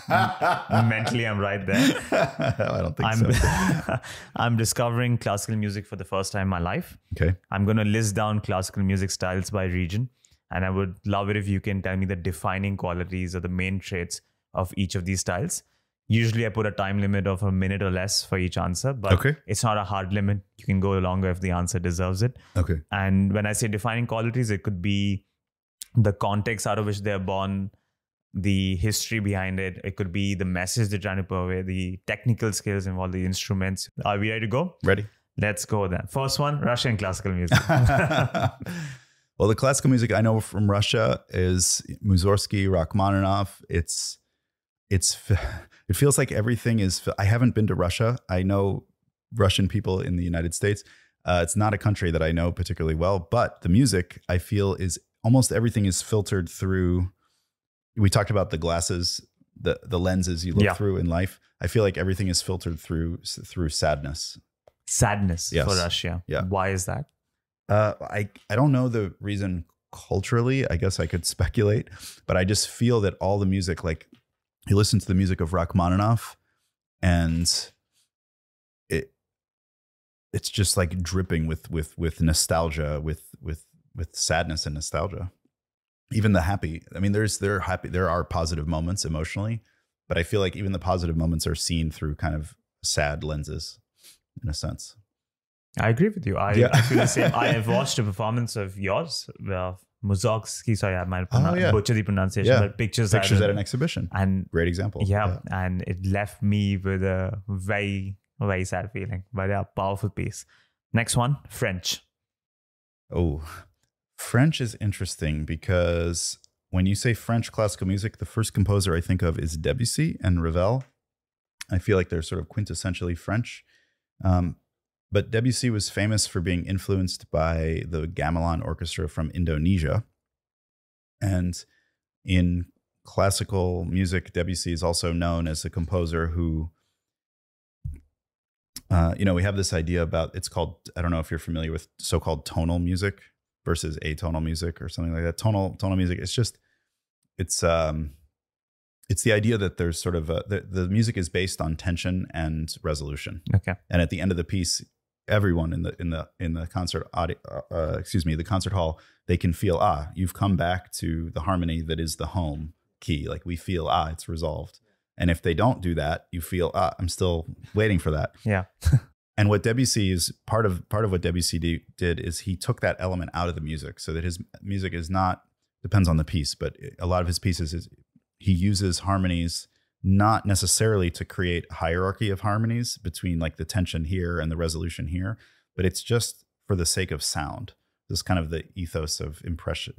[SPEAKER 1] Mentally, I'm right there.
[SPEAKER 2] I don't think so.
[SPEAKER 1] I'm discovering classical music for the first time in my life.
[SPEAKER 2] Okay.
[SPEAKER 1] I'm going to list down classical music styles by region. And I would love it if you can tell me the defining qualities or the main traits of each of these styles. Usually, I put a time limit of a minute or less for each answer, but it's not a hard limit. You can go longer if the answer deserves it.
[SPEAKER 2] Okay.
[SPEAKER 1] And when I say defining qualities, it could be the context out of which they're born, the history behind it. It could be the message they're trying to purvey, the technical skills involved, the instruments. Are we ready to go?
[SPEAKER 2] Ready. Let's
[SPEAKER 1] go then. First one, Russian classical music.
[SPEAKER 2] Well, the classical music I know from Russia is Mussorgsky, Rachmaninoff. It feels like everything is. I haven't been to Russia. I know Russian people in the United States. It's not a country that I know particularly well, but the music I feel is almost everything is filtered through. We talked about the glasses, the lenses you look through in life. I feel like everything is filtered through sadness.
[SPEAKER 1] Sadness for Russia.
[SPEAKER 2] Yeah.
[SPEAKER 1] Why is that?
[SPEAKER 2] I don't know the reason culturally. I guess I could speculate, but I just feel that all the music, like you listen to the music of Rachmaninoff, and it's just like dripping with nostalgia, with sadness and nostalgia. Even the happy. I mean, there are positive moments emotionally, but I feel like even the positive moments are seen through kind of sad lenses, in a sense.
[SPEAKER 1] I agree with you. I feel the same. I have watched a performance of yours, Mussorgsky. Sorry, I might butcher the pronunciation, but pictures at
[SPEAKER 2] an exhibition.
[SPEAKER 1] And
[SPEAKER 2] great example.
[SPEAKER 1] Yeah, and it left me with a very, very sad feeling. But yeah, powerful piece. Next one, French.
[SPEAKER 2] Oh, French is interesting because when you say French classical music, the first composer I think of is Debussy and Ravel. I feel like they're sort of quintessentially French. But Debussy was famous for being influenced by the gamelan orchestra from Indonesia. And in classical music, Debussy is also known as a composer who, we have this idea about, it's called, I don't know if you're familiar with so-called tonal music versus atonal music or something like that. Tonal music, it's the idea that there's sort of the music is based on tension and resolution.
[SPEAKER 1] Okay.
[SPEAKER 2] And at the end of the piece, everyone in the concert the concert hall, they can feel, you've come back to the harmony that is the home key. Like we feel, it's resolved. And if they don't do that, you feel, I'm still waiting for that.
[SPEAKER 1] Yeah.
[SPEAKER 2] And what Debussy is part of what Debussy did is he took that element out of the music, so that his music is not, depends on the piece, but a lot of his pieces is he uses harmonies not necessarily to create hierarchy of harmonies between like the tension here and the resolution here, but it's just for the sake of sound. This is kind of the ethos of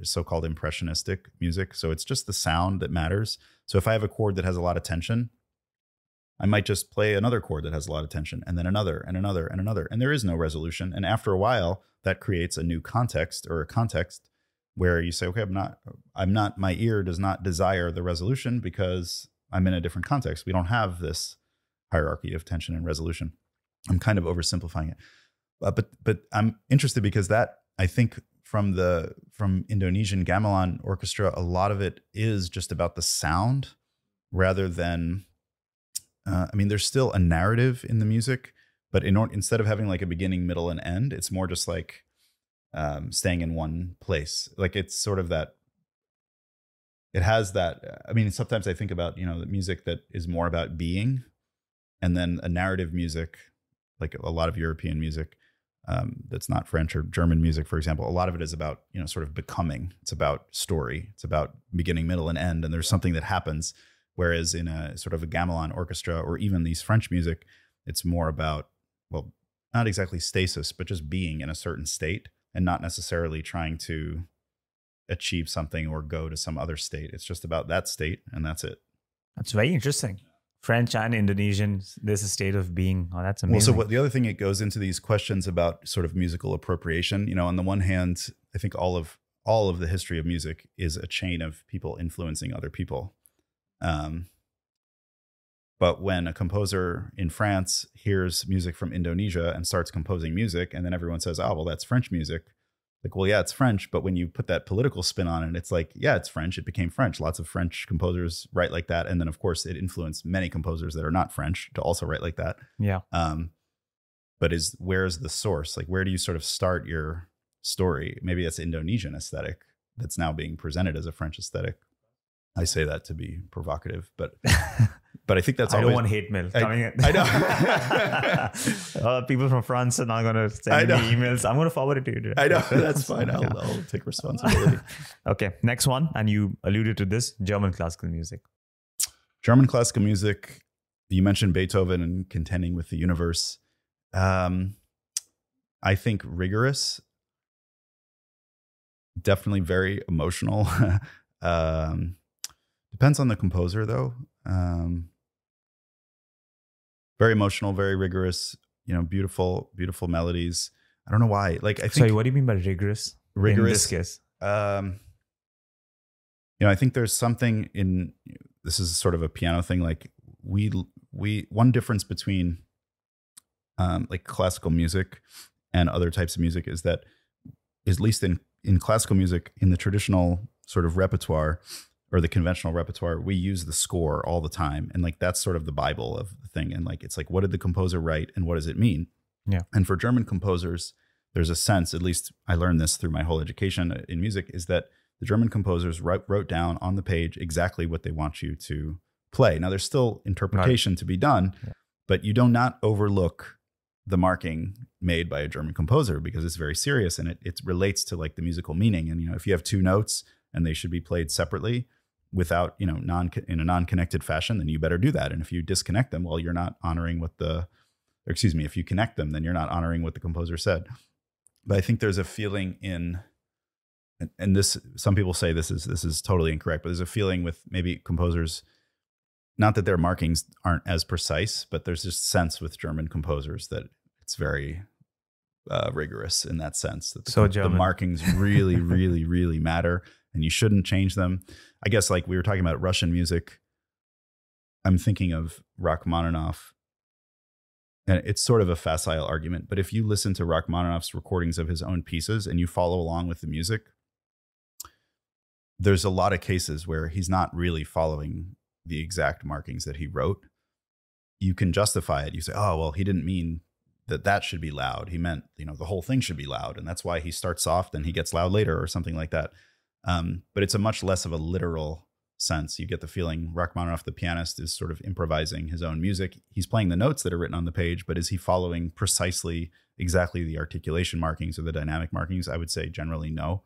[SPEAKER 2] so-called impressionistic music. So it's just the sound that matters. So if I have a chord that has a lot of tension, I might just play another chord that has a lot of tension, and then another and another and another. And there is no resolution. And after a while, that creates a new context, or a context where you say, okay, my ear does not desire the resolution because I'm in a different context. We don't have this hierarchy of tension and resolution. I'm kind of oversimplifying it. But I'm interested because that, I think from Indonesian gamelan orchestra, a lot of it is just about the sound rather than, there's still a narrative in the music, but instead of having like a beginning, middle, and end, it's more just like staying in one place. Like it's sort of that, it has that, sometimes I think about, the music that is more about being, and then a narrative music, like a lot of European music that's not French or German music, for example. A lot of it is about, sort of becoming. It's about story. It's about beginning, middle, and end. And there's something that happens. Whereas in a sort of a gamelan orchestra, or even these French music, it's more about, well, not exactly stasis, but just being in a certain state and not necessarily trying to achieve something or go to some other state. It's just about that state, and that's it.
[SPEAKER 1] That's very interesting. French and Indonesian, there's a state of being. Oh, that's amazing.
[SPEAKER 2] Well, so the other thing, it goes into these questions about sort of musical appropriation. On the one hand, I think all of the history of music is a chain of people influencing other people. But when a composer in France hears music from Indonesia and starts composing music, and then everyone says, oh, well, that's French music. Like, well, yeah, it's French. But when you put that political spin on it, it's like, yeah, it's French. It became French. Lots of French composers write like that. And then, of course, it influenced many composers that are not French to also write like that.
[SPEAKER 1] Yeah.
[SPEAKER 2] But where's the source? Like, where do you sort of start your story? Maybe that's Indonesian aesthetic that's now being presented as a French aesthetic. I say that to be provocative, but I think that's.
[SPEAKER 1] I don't want hate mail coming in.
[SPEAKER 2] I
[SPEAKER 1] know. People from France are not going to send me emails. I'm going to forward it to you.
[SPEAKER 2] I know. That's fine. I'll take responsibility.
[SPEAKER 1] Okay, next one, and you alluded to this: German classical music.
[SPEAKER 2] German classical music. You mentioned Beethoven and contending with the universe. I think rigorous. Definitely very emotional. Depends on the composer, though. Very emotional, very rigorous. Beautiful, beautiful melodies. I don't know why. Like, I think.
[SPEAKER 1] Sorry, what do you mean by rigorous?
[SPEAKER 2] Rigorous.
[SPEAKER 1] In this case,
[SPEAKER 2] I think there's something in. This is sort of a piano thing. Like one difference between, like classical music and other types of music is that, at least in classical music, in the traditional sort of repertoire, or the conventional repertoire, we use the score all the time. And like, that's sort of the Bible of the thing. And like, it's like, what did the composer write and what does it mean?
[SPEAKER 1] Yeah.
[SPEAKER 2] And for German composers, there's a sense, at least I learned this through my whole education in music, is that the German composers wrote down on the page exactly what they want you to play. Now there's still interpretation to be done, but you do not overlook the marking made by a German composer, because it's very serious and it relates to like the musical meaning. And, if you have two notes and they should be played separately, without, in a non-connected fashion, then you better do that. And if you disconnect them, well, you're not honoring if you connect them, then you're not honoring what the composer said. But I think there's a feeling and this, some people say this is totally incorrect, but there's a feeling with maybe composers, not that their markings aren't as precise, but there's this sense with German composers that it's very rigorous in that sense. That the markings really, really, really matter. And you shouldn't change them. I guess, like we were talking about Russian music, I'm thinking of Rachmaninoff, and it's sort of a facile argument, but if you listen to Rachmaninoff's recordings of his own pieces and you follow along with the music, there's a lot of cases where he's not really following the exact markings that he wrote. You can justify it. You say, oh, well, he didn't mean that should be loud. He meant, the whole thing should be loud. And that's why he starts soft and he gets loud later, or something like that. But it's a much less of a literal sense. You get the feeling Rachmaninoff, the pianist, is sort of improvising his own music. He's playing the notes that are written on the page, but is he following precisely exactly the articulation markings or the dynamic markings? I would say generally no,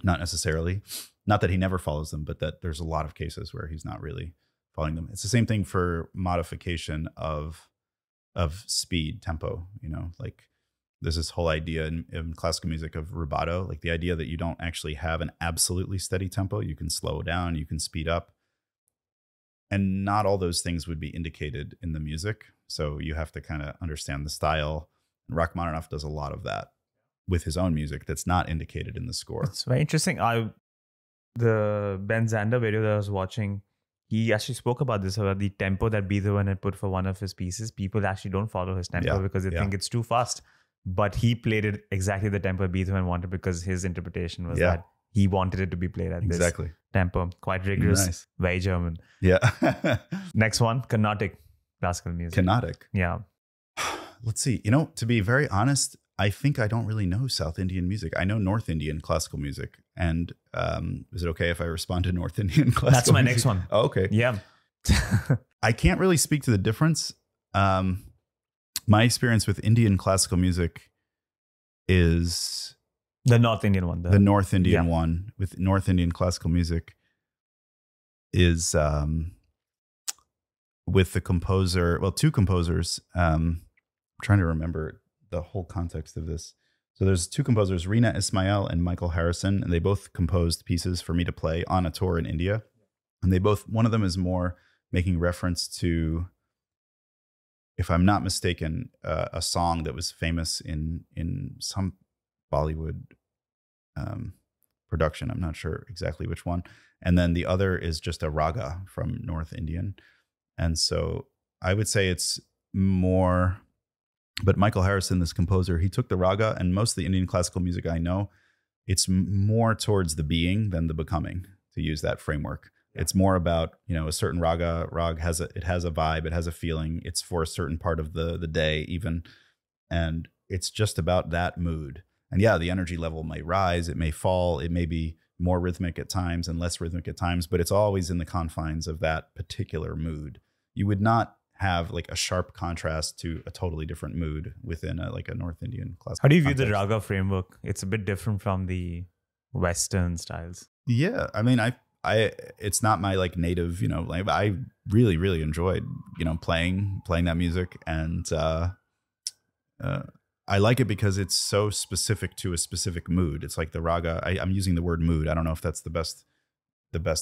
[SPEAKER 2] not necessarily. Not that he never follows them, but that there's a lot of cases where he's not really following them. It's the same thing for modification of speed, tempo, like there's this whole idea in classical music of rubato, like the idea that you don't actually have an absolutely steady tempo. You can slow down, you can speed up. And not all those things would be indicated in the music. So you have to kind of understand the style. And Rachmaninoff does a lot of that with his own music that's not indicated in the score.
[SPEAKER 1] It's very interesting. The Ben Zander video that I was watching, he actually spoke about this, about the tempo that Beethoven had put for one of his pieces. People actually don't follow his tempo because they think it's too fast. But he played it exactly the tempo Beethoven wanted because his interpretation was that he wanted it to be played at this tempo. Quite rigorous, very German.
[SPEAKER 2] Yeah.
[SPEAKER 1] Next one, Carnatic classical music.
[SPEAKER 2] Carnatic.
[SPEAKER 1] Yeah.
[SPEAKER 2] Let's see. To be very honest, I think I don't really know South Indian music. I know North Indian classical music. And is it okay if I respond to North Indian classical
[SPEAKER 1] That's my
[SPEAKER 2] music?
[SPEAKER 1] next one.
[SPEAKER 2] Oh, okay.
[SPEAKER 1] Yeah.
[SPEAKER 2] I can't really speak to the difference. My experience with Indian classical music is
[SPEAKER 1] the North Indian one.
[SPEAKER 2] The North Indian one with North Indian classical music is with the composer, two composers. I'm trying to remember the whole context of this. So there's two composers, Rina Ismail and Michael Harrison, and they both composed pieces for me to play on a tour in India. And one of them is more making reference to, if I'm not mistaken, a song that was famous in some Bollywood production. I'm not sure exactly which one. And then the other is just a raga from North Indian. And so I would say it's more, but Michael Harrison, this composer, he took the raga, and most of the Indian classical music I know, it's more towards the being than the becoming, to use that framework. It's more about, a certain rag has a vibe, it has a feeling, it's for a certain part of the day even. And it's just about that mood. And the energy level may rise, it may fall, it may be more rhythmic at times and less rhythmic at times, but it's always in the confines of that particular mood. You would not have like a sharp contrast to a totally different mood within a North Indian classical.
[SPEAKER 1] How do you view the raga framework? It's a bit different from the Western styles.
[SPEAKER 2] Yeah, I mean, it's not my native, I really, really enjoyed, playing that music. And I like it because it's so specific to a specific mood. It's like the raga, I'm using the word mood. I don't know if that's the best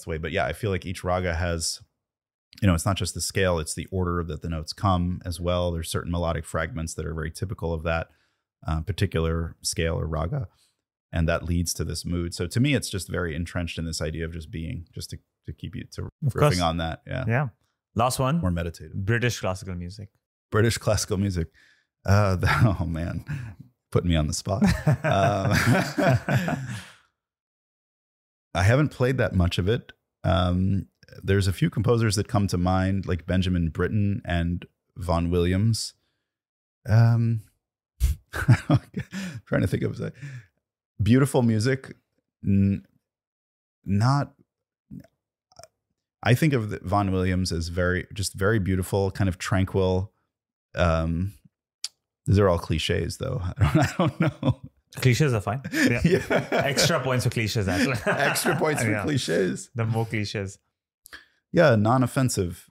[SPEAKER 2] way, but I feel like each raga has, it's not just the scale, it's the order that the notes come as well. There's certain melodic fragments that are very typical of that particular scale or raga. And that leads to this mood. So to me, it's just very entrenched in this idea of just being, just to keep you to riffing on that. Yeah.
[SPEAKER 1] Yeah. Last one.
[SPEAKER 2] More meditative.
[SPEAKER 1] British classical music.
[SPEAKER 2] British classical music. Oh man, putting me on the spot. I haven't played that much of it. There's a few composers that come to mind, like Benjamin Britten and Vaughan Williams. Trying to think of beautiful music. I think of Vaughan Williams as very beautiful, kind of tranquil. These are all cliches, though. I don't know.
[SPEAKER 1] Cliches are fine. Yeah. Extra points for cliches, actually.
[SPEAKER 2] Extra points for cliches.
[SPEAKER 1] The more cliches.
[SPEAKER 2] Yeah, non-offensive,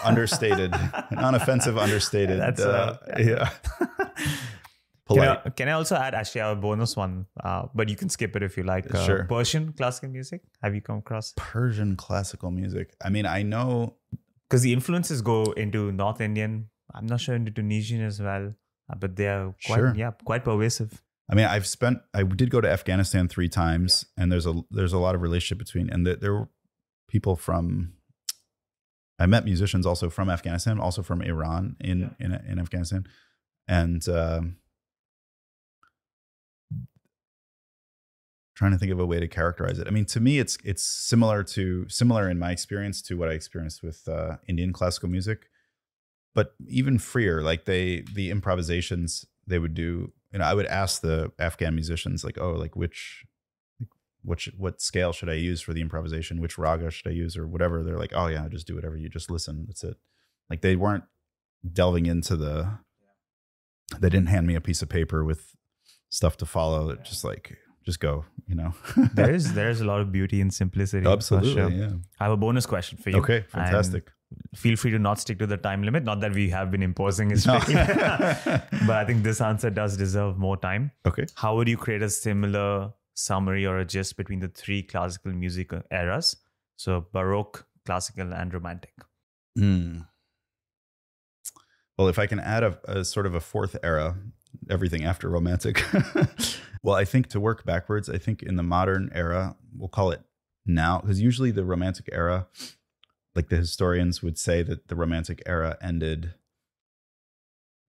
[SPEAKER 2] understated. Non-offensive, understated.
[SPEAKER 1] That's
[SPEAKER 2] polite.
[SPEAKER 1] Can I also add actually our bonus one? But you can skip it if you like.
[SPEAKER 2] Sure.
[SPEAKER 1] Persian classical music. Have you come across
[SPEAKER 2] Persian classical music? I mean, I know
[SPEAKER 1] because the influences go into North Indian. I'm not sure into Tunisian as well, but they are quite pervasive.
[SPEAKER 2] I mean, I did go to Afghanistan 3 times, and there's a lot of relationship between, and there were people from. I met musicians also from Afghanistan, also from Iran in Afghanistan, and trying to think of a way to characterize it. I mean, to me, it's similar in my experience to what I experienced with Indian classical music, but even freer. Like the improvisations they would do. I would ask the Afghan musicians which what scale should I use for the improvisation? Which raga should I use or whatever? They're like, oh yeah, just do whatever. You just listen. That's it. Like they weren't delving into they didn't hand me a piece of paper with stuff to follow. Just like, just go, you know.
[SPEAKER 1] There's a lot of beauty in simplicity.
[SPEAKER 2] Absolutely,
[SPEAKER 1] sure.
[SPEAKER 2] yeah.
[SPEAKER 1] I have a bonus question for you.
[SPEAKER 2] Okay, fantastic.
[SPEAKER 1] And feel free to not stick to the time limit. Not that we have been imposing it strictly, but I think this answer does deserve more time.
[SPEAKER 2] Okay.
[SPEAKER 1] How would you create a similar summary or a gist between the three classical music eras? So Baroque, classical, and Romantic.
[SPEAKER 2] Well, if I can add a sort of a fourth era, everything after Romantic. Well, I think to work backwards, I think in the modern era, we'll call it now, because usually the Romantic era, like the historians would say that the Romantic era ended,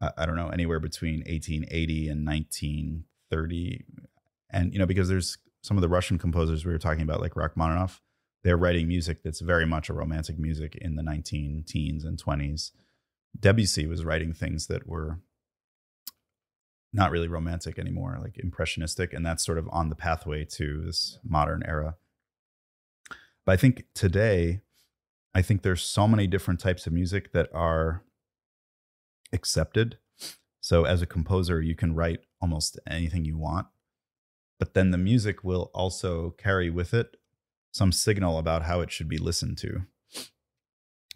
[SPEAKER 2] I don't know, anywhere between 1880 and 1930. And, you know, because there's some of the Russian composers we were talking about, like Rachmaninoff, they're writing music that's very much a romantic music in the 19 teens and 20s. Debussy was writing things that were not really romantic anymore, like impressionistic, and that's sort of on the pathway to this modern era. But I think today, I think there's so many different types of music that are accepted. So as a composer, you can write almost anything you want, but then the music will also carry with it some signal about how it should be listened to.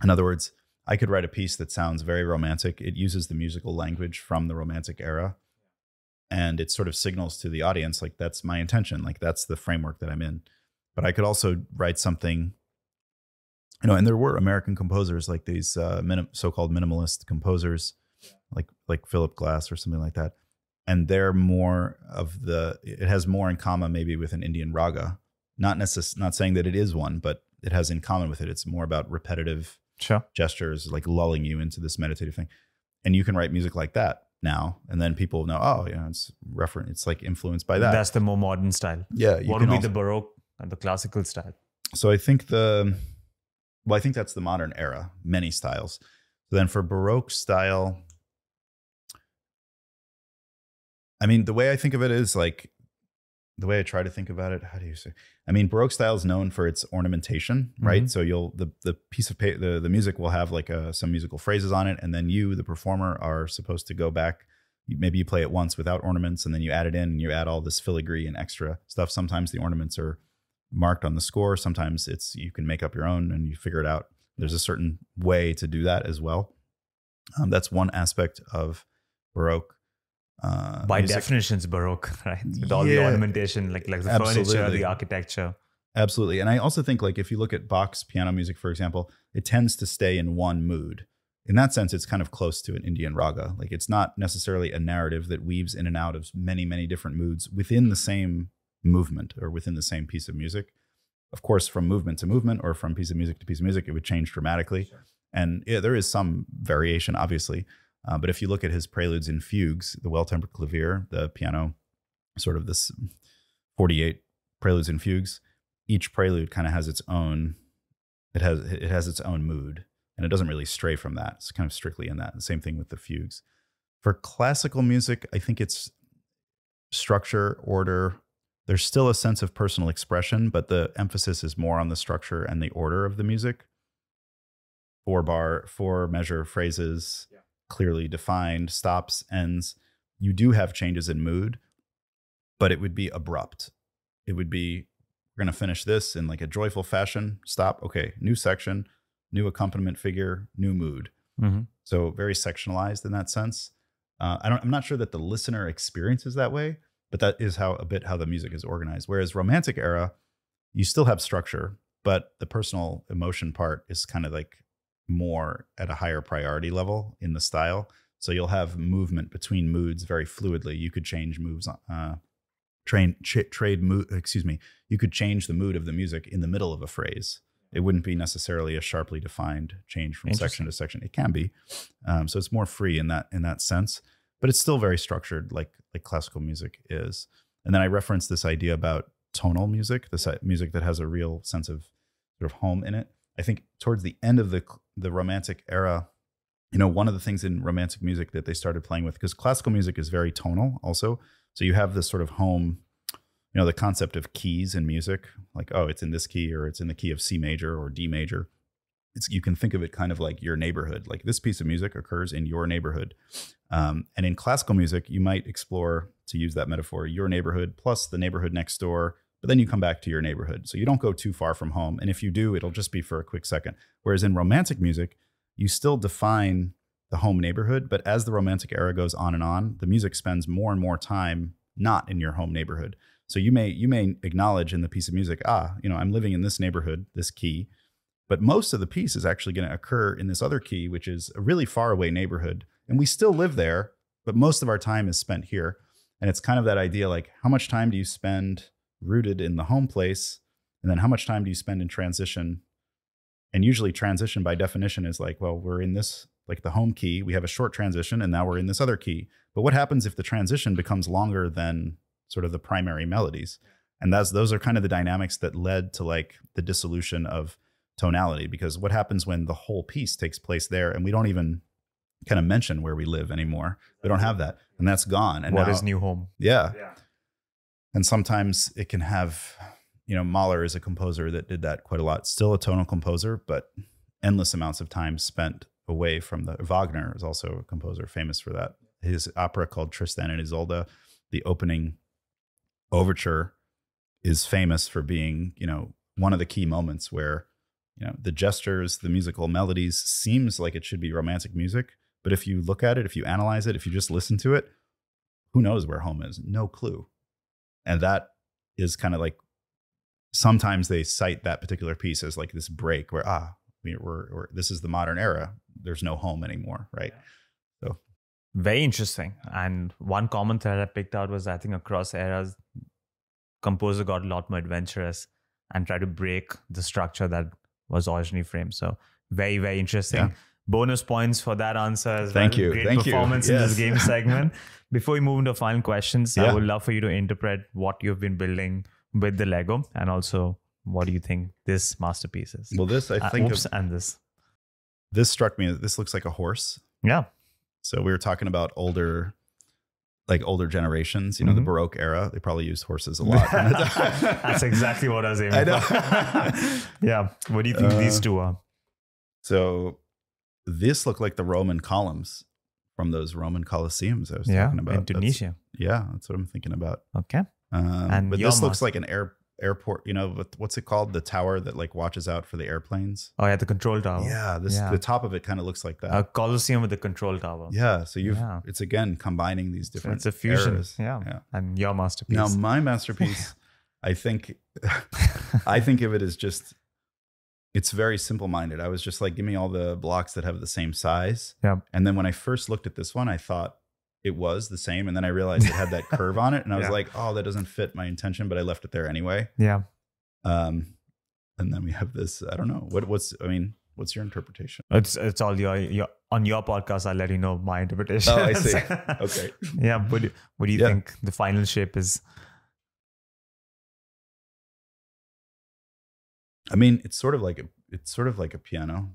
[SPEAKER 2] In other words, I could write a piece that sounds very romantic. It uses the musical language from the Romantic era, and it sort of signals to the audience, like, that's my intention, like that's the framework that I'm in. But I could also write something, you know, and there were American composers like these so-called minimalist composers, like Philip Glass or something like that. And they're more of it has more in common maybe with an Indian raga. Not saying that it is one, but it has in common with it. It's more about repetitive gestures, like lulling you into this meditative thing. And you can write music like that now, and then people know, oh, yeah, it's like influenced by that.
[SPEAKER 1] That's the more modern style.
[SPEAKER 2] Yeah.
[SPEAKER 1] What would be the Baroque and the classical style?
[SPEAKER 2] So I think I think that's the modern era, many styles. So then for Baroque style, I mean, the way I think of it is like, the way I try to think about it, how do you say? I mean, Baroque style is known for its ornamentation, right? So the piece of paper, the music will have like some musical phrases on it, and then you, the performer, are supposed to go back. Maybe you play it once without ornaments, and then you add it in, and you add all this filigree and extra stuff. Sometimes the ornaments are marked on the score. Sometimes you can make up your own and you figure it out. There's a certain way to do that as well. That's one aspect of Baroque.
[SPEAKER 1] By definition, it's Baroque, right? With all the ornamentation, like the furniture, the architecture.
[SPEAKER 2] Absolutely. And I also think, like, if you look at Bach's piano music, for example, it tends to stay in one mood. In that sense, it's kind of close to an Indian raga. Like, it's not necessarily a narrative that weaves in and out of many, many different moods within the same movement or within the same piece of music. Of course, from movement to movement or from piece of music to piece of music, it would change dramatically. Sure. And yeah, there is some variation, obviously. But if you look at his preludes and fugues, the well-tempered clavier, the piano, sort of this 48 preludes and fugues, each prelude kind of has its own, it has its own mood, and it doesn't really stray from that. It's kind of strictly in that. The same thing with the fugues. For classical music, I think it's structure, order. There's still a sense of personal expression, but the emphasis is more on the structure and the order of the music. 4 measure phrases. Yeah. Clearly defined, stops, ends. You do have changes in mood, but it would be abrupt. It would be, we're going to finish this in like a joyful fashion. Stop. Okay. New section, new accompaniment figure, new mood. Mm-hmm. So very sectionalized in that sense. I'm not sure that the listener experiences that way, but that is how the music is organized. Whereas Romantic era, you still have structure, but the personal emotion part is kind of like more at a higher priority level in the style. So you'll have movement between moods very fluidly. You could change moves, you could change the mood of the music in the middle of a phrase. It wouldn't be necessarily a sharply defined change from section to section. It can be. So it's more free in that sense, but it's still very structured like classical music is. And then I referenced this idea about tonal music, this music that has a real sense of sort of home in it. I think towards the end of the Romantic era, you know, one of the things in Romantic music that they started playing with, because classical music is very tonal also. So you have this sort of home, the concept of keys in music, like, oh, it's in this key or it's in the key of C major or D major. You can think of it kind of like your neighborhood. Like this piece of music occurs in your neighborhood. And in classical music, you might explore, to use that metaphor, your neighborhood plus the neighborhood next door, but then you come back to your neighborhood. So you don't go too far from home. And if you do, it'll just be for a quick second. Whereas in romantic music, you still define the home neighborhood, but as the romantic era goes on and on, the music spends more and more time not in your home neighborhood. So you may acknowledge in the piece of music, I'm living in this neighborhood, this key, but most of the piece is actually going to occur in this other key, which is a really far away neighborhood. And we still live there, but most of our time is spent here. And it's kind of that idea, like, how much time do you spend rooted in the home place? And then how much time do you spend in transition? And usually transition by definition is like, well, we're in this, like the home key, we have a short transition and now we're in this other key. But what happens if the transition becomes longer than sort of the primary melodies? And those are kind of the dynamics that led to like the dissolution of tonality, because what happens when the whole piece takes place there and we don't even kind of mention where we live anymore? We don't have that, and that's gone. And
[SPEAKER 1] what is new home?
[SPEAKER 2] Yeah. And sometimes it can have, Mahler is a composer that did that quite a lot. Still a tonal composer, but endless amounts of time spent away from Wagner is also a composer famous for that. His opera called Tristan and Isolde, the opening overture, is famous for being, one of the key moments where, the gestures, the musical melodies seems like it should be romantic music. But if you look at it, if you analyze it, if you just listen to it, who knows where home is? No clue. And that is kind of like, sometimes they cite that particular piece as like this break where, we're this is the modern era. There's no home anymore, right? So
[SPEAKER 1] very interesting. And one common thread I picked out was, I think across eras, composer got a lot more adventurous and tried to break the structure that was originally framed. So very, very interesting.
[SPEAKER 2] Yeah.
[SPEAKER 1] Bonus points for that answer as well.
[SPEAKER 2] Thank you.
[SPEAKER 1] Great
[SPEAKER 2] Thank
[SPEAKER 1] performance
[SPEAKER 2] you.
[SPEAKER 1] in
[SPEAKER 2] Yes.
[SPEAKER 1] this game segment. Before we move into final questions, I
[SPEAKER 2] Yeah.
[SPEAKER 1] would love for you to interpret what you've been building with the Lego, and also what do you think this masterpiece is?
[SPEAKER 2] Well, this, I think,
[SPEAKER 1] and this.
[SPEAKER 2] This struck me. This looks like a horse.
[SPEAKER 1] Yeah.
[SPEAKER 2] So we were talking about older generations, the Baroque era, they probably used horses a lot.
[SPEAKER 1] That's exactly what I was aiming for. Yeah. What do you think these two are?
[SPEAKER 2] So this looked like the Roman columns from those Roman Colosseums I was talking about.
[SPEAKER 1] In Tunisia.
[SPEAKER 2] That's what I'm thinking about.
[SPEAKER 1] Okay.
[SPEAKER 2] But this looks like an airport, what's it called? The tower that like watches out for the airplanes.
[SPEAKER 1] Oh yeah, the control tower.
[SPEAKER 2] Yeah, the top of it kind of looks like that.
[SPEAKER 1] A Colosseum with the control tower.
[SPEAKER 2] Yeah, so it's again combining these different.
[SPEAKER 1] So it's a fusion.
[SPEAKER 2] Eras.
[SPEAKER 1] Yeah. And your masterpiece.
[SPEAKER 2] Now my masterpiece, I think of it as just, it's very simple-minded. I was just like, give me all the blocks that have the same size.
[SPEAKER 1] Yeah.
[SPEAKER 2] And then when I first looked at this one, I thought it was the same. And then I realized it had that curve on it. And I was like, oh, that doesn't fit my intention, but I left it there anyway.
[SPEAKER 1] Yeah.
[SPEAKER 2] And then we have this, I don't know. What's your interpretation?
[SPEAKER 1] It's all your on your podcast, I'll let you know my interpretation.
[SPEAKER 2] Oh, I see. Okay.
[SPEAKER 1] Yeah. What do you think the final shape is?
[SPEAKER 2] I mean, it's sort of like a piano.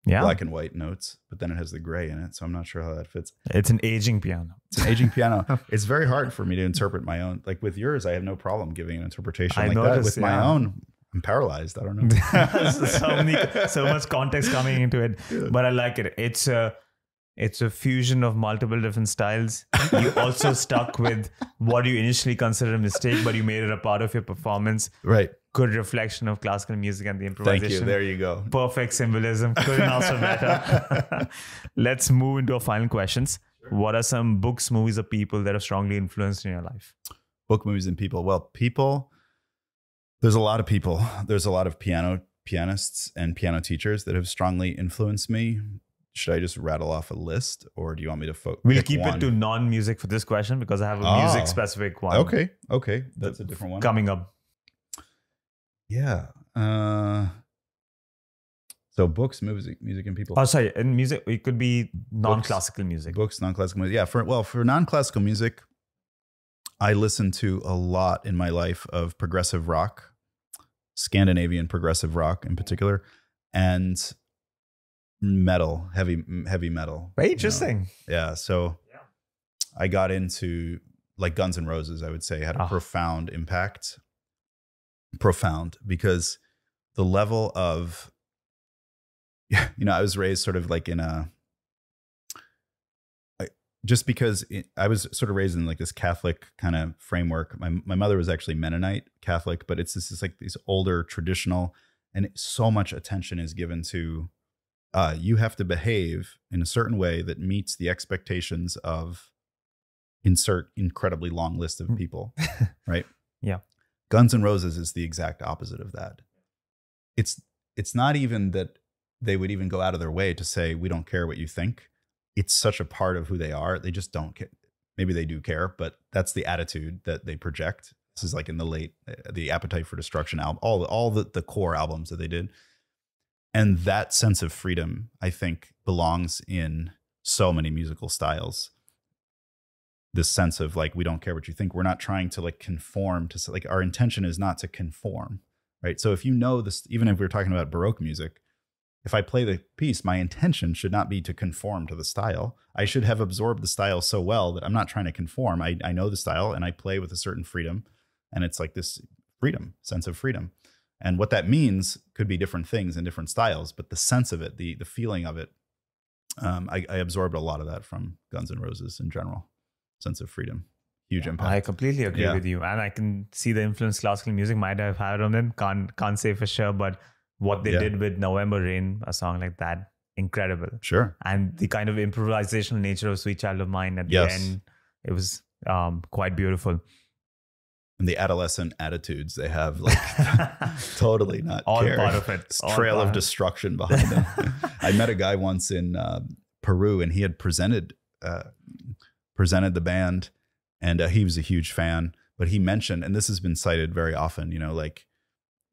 [SPEAKER 1] Yeah.
[SPEAKER 2] Black and white notes, but then it has the gray in it. So I'm not sure how that fits.
[SPEAKER 1] It's an aging piano.
[SPEAKER 2] It's an aging piano. It's very hard for me to interpret my own. Like with yours, I have no problem giving an interpretation that. With my own, I'm paralyzed. I don't know.
[SPEAKER 1] so much context coming into it, but I like it. It's a fusion of multiple different styles. You also stuck with what you initially considered a mistake, but you made it a part of your performance.
[SPEAKER 2] Right.
[SPEAKER 1] Good reflection of classical music and the improvisation.
[SPEAKER 2] Thank you. There you go.
[SPEAKER 1] Perfect symbolism. Couldn't ask for better. Let's move into our final questions. Sure. What are some books, movies, or people that have strongly influenced in your life?
[SPEAKER 2] Book, movies, and people. Well, people, there's a lot of people. There's a lot of pianists and piano teachers that have strongly influenced me. Should I just rattle off a list, or do you want me to focus?
[SPEAKER 1] We'll keep it to non-music for this question because I have a music-specific one.
[SPEAKER 2] Okay. That's a different one.
[SPEAKER 1] Coming up.
[SPEAKER 2] Yeah. So books, music, and people.
[SPEAKER 1] Oh, sorry. In music, it could be non-classical music.
[SPEAKER 2] Books, non-classical music. Yeah. For non-classical music, I listen to a lot in my life of progressive rock, Scandinavian progressive rock in particular, and metal, heavy metal.
[SPEAKER 1] Very interesting.
[SPEAKER 2] Yeah. So I got into like Guns N' Roses, I would say, had a profound impact. Profound, because the level of, I was raised sort of like in just because I was sort of raised in like this Catholic kind of framework. My mother was actually Mennonite Catholic, but it's this like these older traditional, and so much attention is given to you have to behave in a certain way that meets the expectations of insert incredibly long list of people, right?
[SPEAKER 1] Yeah.
[SPEAKER 2] Guns N' Roses is the exact opposite of that. It's not even that they would even go out of their way to say, we don't care what you think. It's such a part of who they are. They just don't care. Maybe they do care, but that's the attitude that they project. This is like in the Appetite for Destruction album, all the core albums that they did. And that sense of freedom, I think, belongs in so many musical styles. This sense of like, we don't care what you think. We're not trying to like conform to, like, our intention is not to conform, right? So if you know this, even if we're talking about Baroque music, if I play the piece, my intention should not be to conform to the style. I should have absorbed the style so well that I'm not trying to conform. I know the style and I play with a certain freedom. And it's like this freedom, sense of freedom. And what that means could be different things in different styles, but the sense of it, the feeling of it, I absorbed a lot of that from Guns N' Roses in general. Sense of freedom, huge impact.
[SPEAKER 1] I completely agree with you, and I can see the influence classical music might have had on them. Can't say for sure, but what they did with November Rain, a song like that, incredible.
[SPEAKER 2] Sure.
[SPEAKER 1] And the kind of improvisational nature of Sweet Child of Mine at the end, it was quite beautiful.
[SPEAKER 2] And the adolescent attitudes they have, like totally not
[SPEAKER 1] all
[SPEAKER 2] care.
[SPEAKER 1] Part of it.
[SPEAKER 2] This trail of destruction behind them. I met a guy once in Peru, and he had presented the band, and he was a huge fan. But he mentioned, and this has been cited very often, like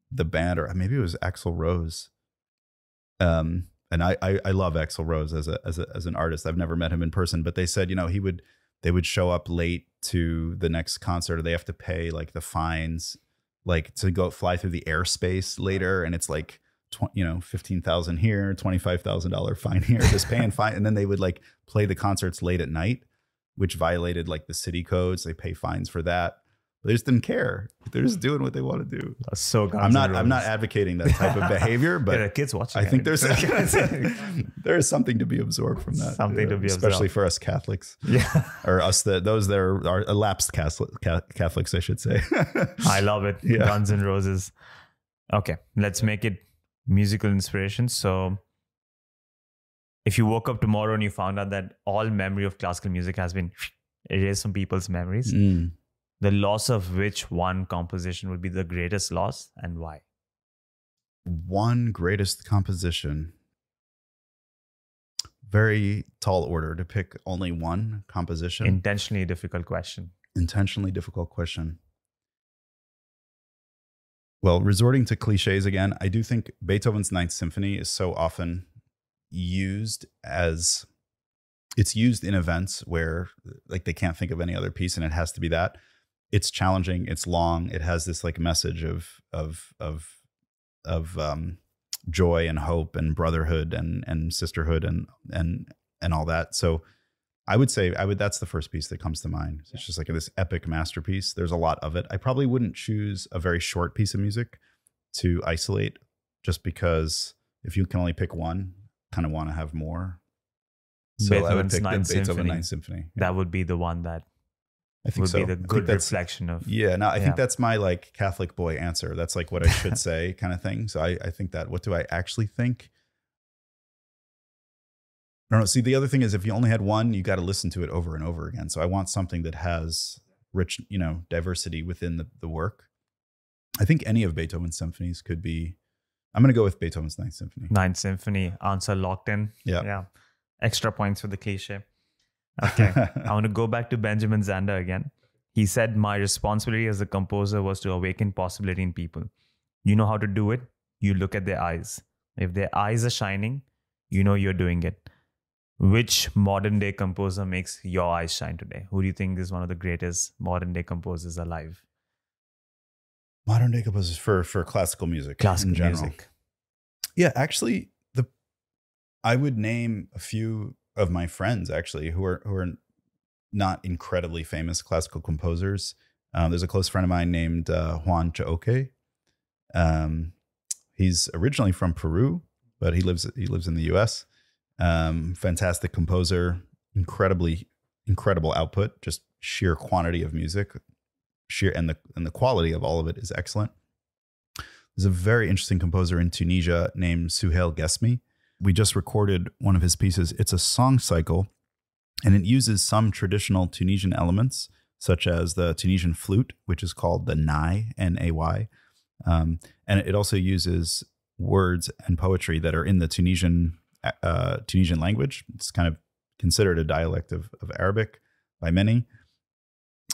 [SPEAKER 2] the band, or maybe it was Axl Rose. And I love Axl Rose as an artist. I've never met him in person, but they said, they would show up late to the next concert, or they have to pay like the fines, like to go fly through the airspace later. And it's like, $15,000 here, $25,000 fine here, just paying fine. And then they would like play the concerts late at night, which violated like the city codes. They pay fines for that. They just didn't care. They're just doing what they want to do.
[SPEAKER 1] That's so good.
[SPEAKER 2] I'm not advocating that type of behavior, but
[SPEAKER 1] there are kids watching.
[SPEAKER 2] I think there's something to be be absorbed from that.
[SPEAKER 1] Something to be absorbed,
[SPEAKER 2] especially for us Catholics. Yeah, or us those that are lapsed Catholics, I should say.
[SPEAKER 1] I love it. Yeah. Guns N' Roses. Okay, let's make it musical inspiration. So, if you woke up tomorrow and you found out that all memory of classical music has been erased from people's memories. The loss of which one composition would be the greatest loss, and why?
[SPEAKER 2] One greatest composition. Very tall order to pick only one composition.
[SPEAKER 1] Intentionally difficult question.
[SPEAKER 2] Well, resorting to cliches again, I do think Beethoven's Ninth Symphony is so often used as, it's used in events where like they can't think of any other piece and it has to be that. It's challenging. It's long. It has this like message of joy and hope and brotherhood and sisterhood and all that. So I would say that's the first piece that comes to mind. It's just like this epic masterpiece. There's a lot of it. I probably wouldn't choose a very short piece of music to isolate, just because if you can only pick one, kind of want to have more. So I would pick the Beethoven Ninth Symphony.
[SPEAKER 1] That would be the one that
[SPEAKER 2] I think
[SPEAKER 1] would be the good reflection of.
[SPEAKER 2] Yeah, no, I think that's my like Catholic boy answer. That's like what I should say kind of thing. So I think that. What do I actually think? I don't know. See, the other thing is if you only had one, you got to listen to it over and over again. So I want something that has rich, diversity within the work. I think any of Beethoven's symphonies could be. I'm going to go with Beethoven's Ninth Symphony.
[SPEAKER 1] Ninth Symphony, answer locked in.
[SPEAKER 2] Yeah.
[SPEAKER 1] Extra points for the cliche. Okay, I want to go back to Benjamin Zander again. He said, my responsibility as a composer was to awaken possibility in people. You know how to do it. You look at their eyes. If their eyes are shining, you're doing it. Which modern day composer makes your eyes shine today? Who do you think is one of the greatest modern day composers alive?
[SPEAKER 2] Modern day composers for classical music.
[SPEAKER 1] Classical music.
[SPEAKER 2] Yeah, actually, I would name a few of my friends actually who are not incredibly famous classical composers. There's a close friend of mine named Juan Chaoque. He's originally from Peru, but he lives in the U.S. Fantastic composer, incredible output, just sheer quantity of music, and the quality of all of it is excellent. There's a very interesting composer in Tunisia named Souheil Guesmi. We just recorded one of his pieces. It's a song cycle, and it uses some traditional Tunisian elements, such as the Tunisian flute, which is called the nai, N-A-Y. And it also uses words and poetry that are in the Tunisian language. It's kind of considered a dialect of Arabic by many.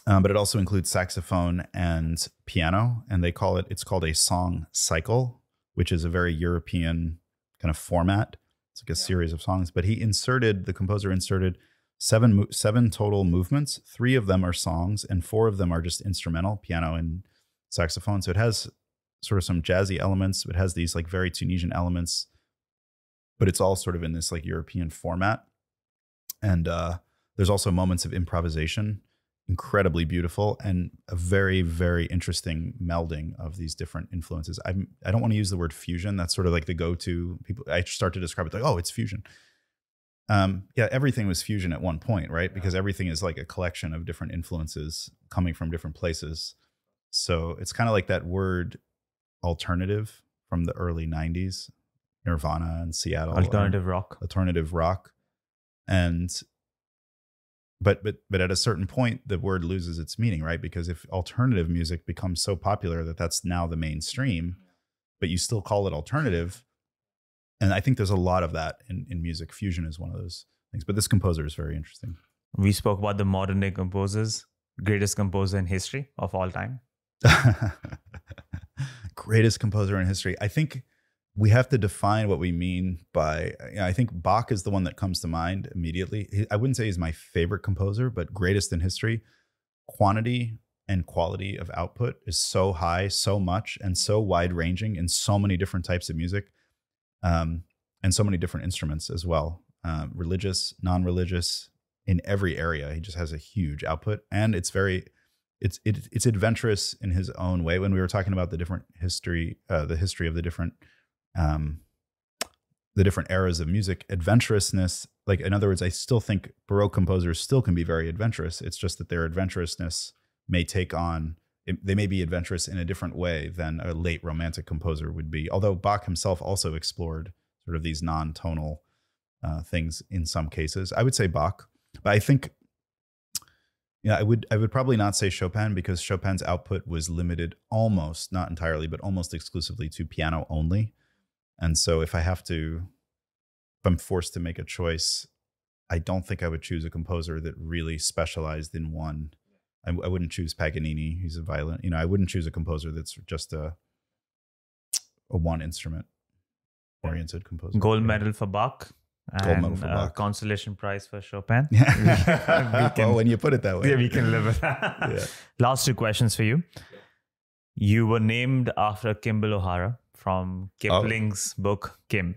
[SPEAKER 2] But it also includes saxophone and piano, and it's called a song cycle, which is a very European kind of format. It's like a series of songs. But the composer inserted seven total movements. 3 of them are songs, and 4 of them are just instrumental, piano and saxophone. So it has sort of some jazzy elements. It has these like very Tunisian elements, but it's all sort of in this like European format. And there's also moments of improvisation, incredibly beautiful, and a very, very interesting melding of these different influences. I don't want to use the word fusion. That's sort of like the go-to people. I start to describe it like, oh, it's fusion. Yeah, everything was fusion at one point, right? Because everything is like a collection of different influences coming from different places. So it's kind of like that word alternative from the early 90s, Nirvana and Seattle.
[SPEAKER 1] Alternative rock. And but at a certain point, the word loses its meaning, right? Because if alternative music becomes so popular that that's now the mainstream, but you still call it alternative. And I think there's a lot of that in music. Fusion is one of those things. But this composer is very interesting. We spoke about the modern day composers, greatest composer in history of all time.
[SPEAKER 2] Greatest composer in history. I think we have to define what we mean by, I think Bach is the one that comes to mind immediately. I wouldn't say he's my favorite composer, but greatest in history. Quantity and quality of output is so high, so much, and so wide ranging in so many different types of music, and so many different instruments as well. Religious, non-religious, in every area. He just has a huge output, and it's adventurous in his own way. When we were talking about the different history, the history of the different eras of music, adventurousness, like in other words, I still think Baroque composers still can be very adventurous. It's just that their adventurousness may they may be adventurous in a different way than a late Romantic composer would be. Although Bach himself also explored sort of these non-tonal things in some cases. I would say Bach, but I think, I would probably not say Chopin, because Chopin's output was limited almost, not entirely, but almost exclusively to piano only. And so if I'm forced to make a choice, I don't think I would choose a composer that really specialized in one. I wouldn't choose Paganini. He's a violin. I wouldn't choose a composer that's just a one instrument oriented composer.
[SPEAKER 1] Gold medal for Bach.
[SPEAKER 2] Gold medal for Bach.
[SPEAKER 1] Consolation prize for Chopin.
[SPEAKER 2] Well, when you put it that way.
[SPEAKER 1] Yeah, we can live with that. Yeah. Last 2 questions for you. You were named after Kimball O'Hara from Kipling's book, Kim.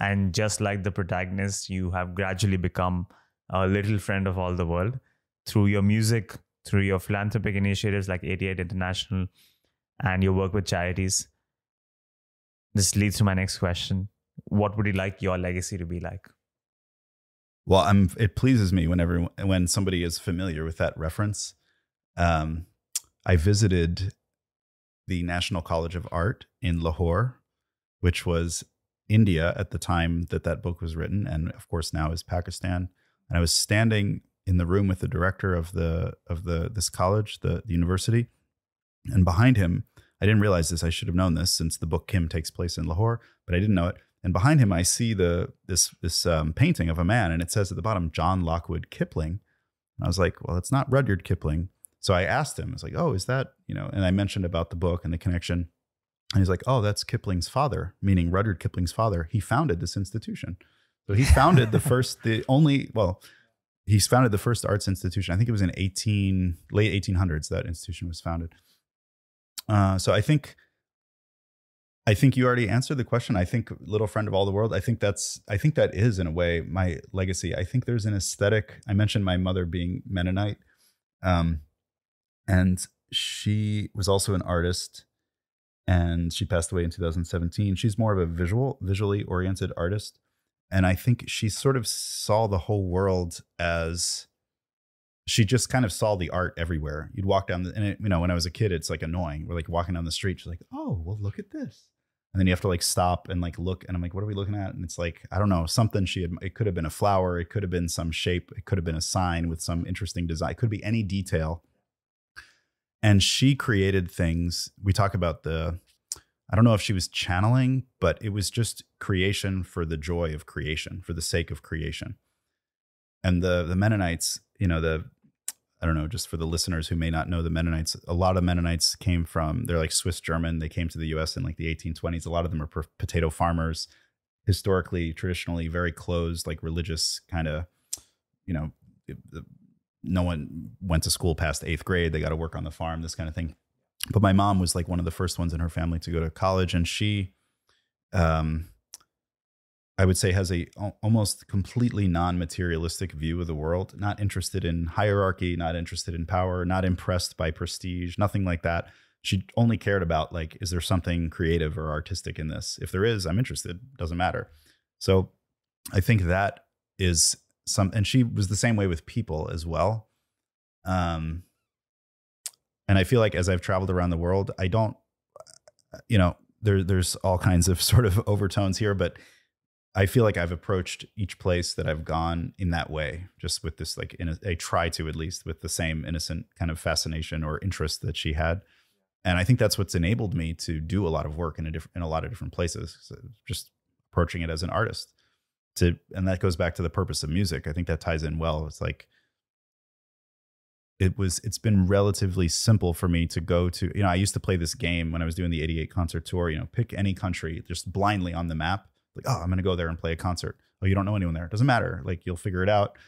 [SPEAKER 1] And just like the protagonist, you have gradually become a little friend of all the world through your music, through your philanthropic initiatives like 88 International, and your work with charities. This leads to my next question. What would you like your legacy to be like?
[SPEAKER 2] Well, it pleases me when somebody is familiar with that reference. I visited the National College of Art in Lahore, which was India at the time that book was written, and of course now is Pakistan. And I was standing in the room with the director of this college, the university, and behind him, I didn't realize this. I should have known this since the book Kim takes place in Lahore, but I didn't know it. And behind him, I see this painting of a man, and it says at the bottom, John Lockwood Kipling. And I was like, well, it's not Rudyard Kipling. So I asked him, I was like, oh, is that, and I mentioned about the book and the connection. And he's like, oh, that's Kipling's father, meaning Rudyard Kipling's father. He founded this institution. So he founded he's founded the first arts institution. I think it was in late 1800s that institution was founded. So I think I think you already answered the question. I think Little Friend of All the World, I think that is in a way my legacy. I think there's an aesthetic. I mentioned my mother being Mennonite. And she was also an artist, and she passed away in 2017. She's more of a visually oriented artist. And I think she sort of saw the whole world as, she just kind of saw the art everywhere. You'd walk down when I was a kid, it's like annoying. We're like walking down the street. She's like, oh, well, look at this. And then you have to like stop and like look. And I'm like, what are we looking at? And it's like, I don't know, something it could have been a flower. It could have been some shape. It could have been a sign with some interesting design. It could be any detail. And she created things. We talk about I don't know if she was channeling, but it was just creation for the joy of creation, for the sake of creation. And the Mennonites, I don't know, just for the listeners who may not know the Mennonites, a lot of Mennonites they're like Swiss German. They came to the US in like the 1820s. A lot of them are potato farmers, historically, traditionally very closed, like religious kind of, no one went to school past 8th grade. They got to work on the farm, this kind of thing. But my mom was like one of the first ones in her family to go to college. And she, I would say, has a almost completely non-materialistic view of the world, not interested in hierarchy, not interested in power, not impressed by prestige, nothing like that. She only cared about like, is there something creative or artistic in this? If there is, I'm interested. Doesn't matter. So I think that is and she was the same way with people as well. And I feel like as I've traveled around the world, I don't, there's all kinds of sort of overtones here, but I feel like I've approached each place that I've gone in that way, just with this, like, I try to, at least, with the same innocent kind of fascination or interest that she had. And I think that's what's enabled me to do a lot of work in a lot of different places. So just approaching it as an artist and that goes back to the purpose of music. I think that ties in well. It's like, it's been relatively simple for me to go to, I used to play this game when I was doing the 88 concert tour, pick any country just blindly on the map. Like, oh, I'm going to go there and play a concert. Oh, you don't know anyone there. It doesn't matter. Like, you'll figure it out,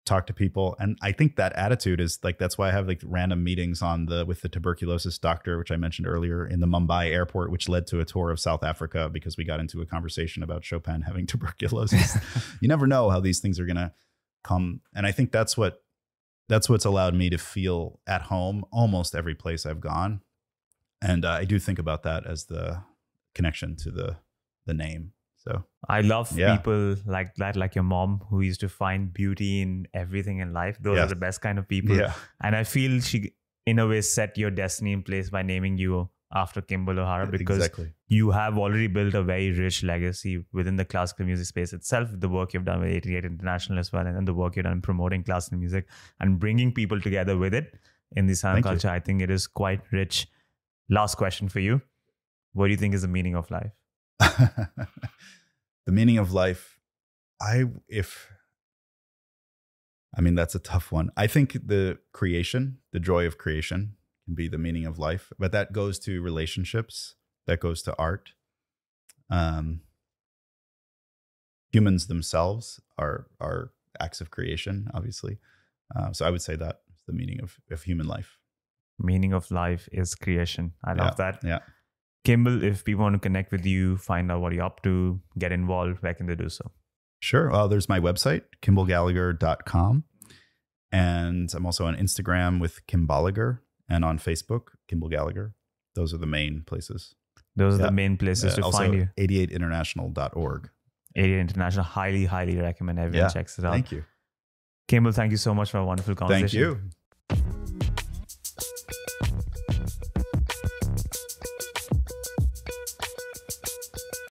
[SPEAKER 2] talk to people. And I think that attitude is like, that's why I have like random meetings with the tuberculosis doctor, which I mentioned earlier, in the Mumbai airport, which led to a tour of South Africa because we got into a conversation about Chopin having tuberculosis. You never know how these things are going to come. And I think that's what's allowed me to feel at home almost every place I've gone. And I do think about that as the connection to the name. So
[SPEAKER 1] I love people like that, like your mom, who used to find beauty in everything in life. Those are the best kind of people. Yeah. And I feel she, in a way, set your destiny in place by naming you after Kimball O'Hara, because you have already built a very rich legacy within the classical music space itself, the work you've done with 88 International as well, and then the work you've done in promoting classical music and bringing people together with it in the Salon Culture. I think it is quite rich. Last question for you. What do you think is the meaning of life?
[SPEAKER 2] The meaning of life, that's a tough one. I think the joy of creation can be the meaning of life, but that goes to relationships, that goes to art. Humans themselves are acts of creation, obviously. So I would say that is the meaning of human life.
[SPEAKER 1] Meaning of life is creation. I love that.
[SPEAKER 2] Yeah.
[SPEAKER 1] Kimball, if people want to connect with you, find out what you're up to, get involved, where can they do so?
[SPEAKER 2] Sure. There's my website, KimballGallagher.com. And I'm also on Instagram with Gallagher and on Facebook, Kimball Gallagher. Those are the main places.
[SPEAKER 1] Those are the main places to find you.
[SPEAKER 2] 88international.org.
[SPEAKER 1] 88 International. Highly, highly recommend everyone checks it out.
[SPEAKER 2] Thank you.
[SPEAKER 1] Kimball, thank you so much for a wonderful conversation.
[SPEAKER 2] Thank you.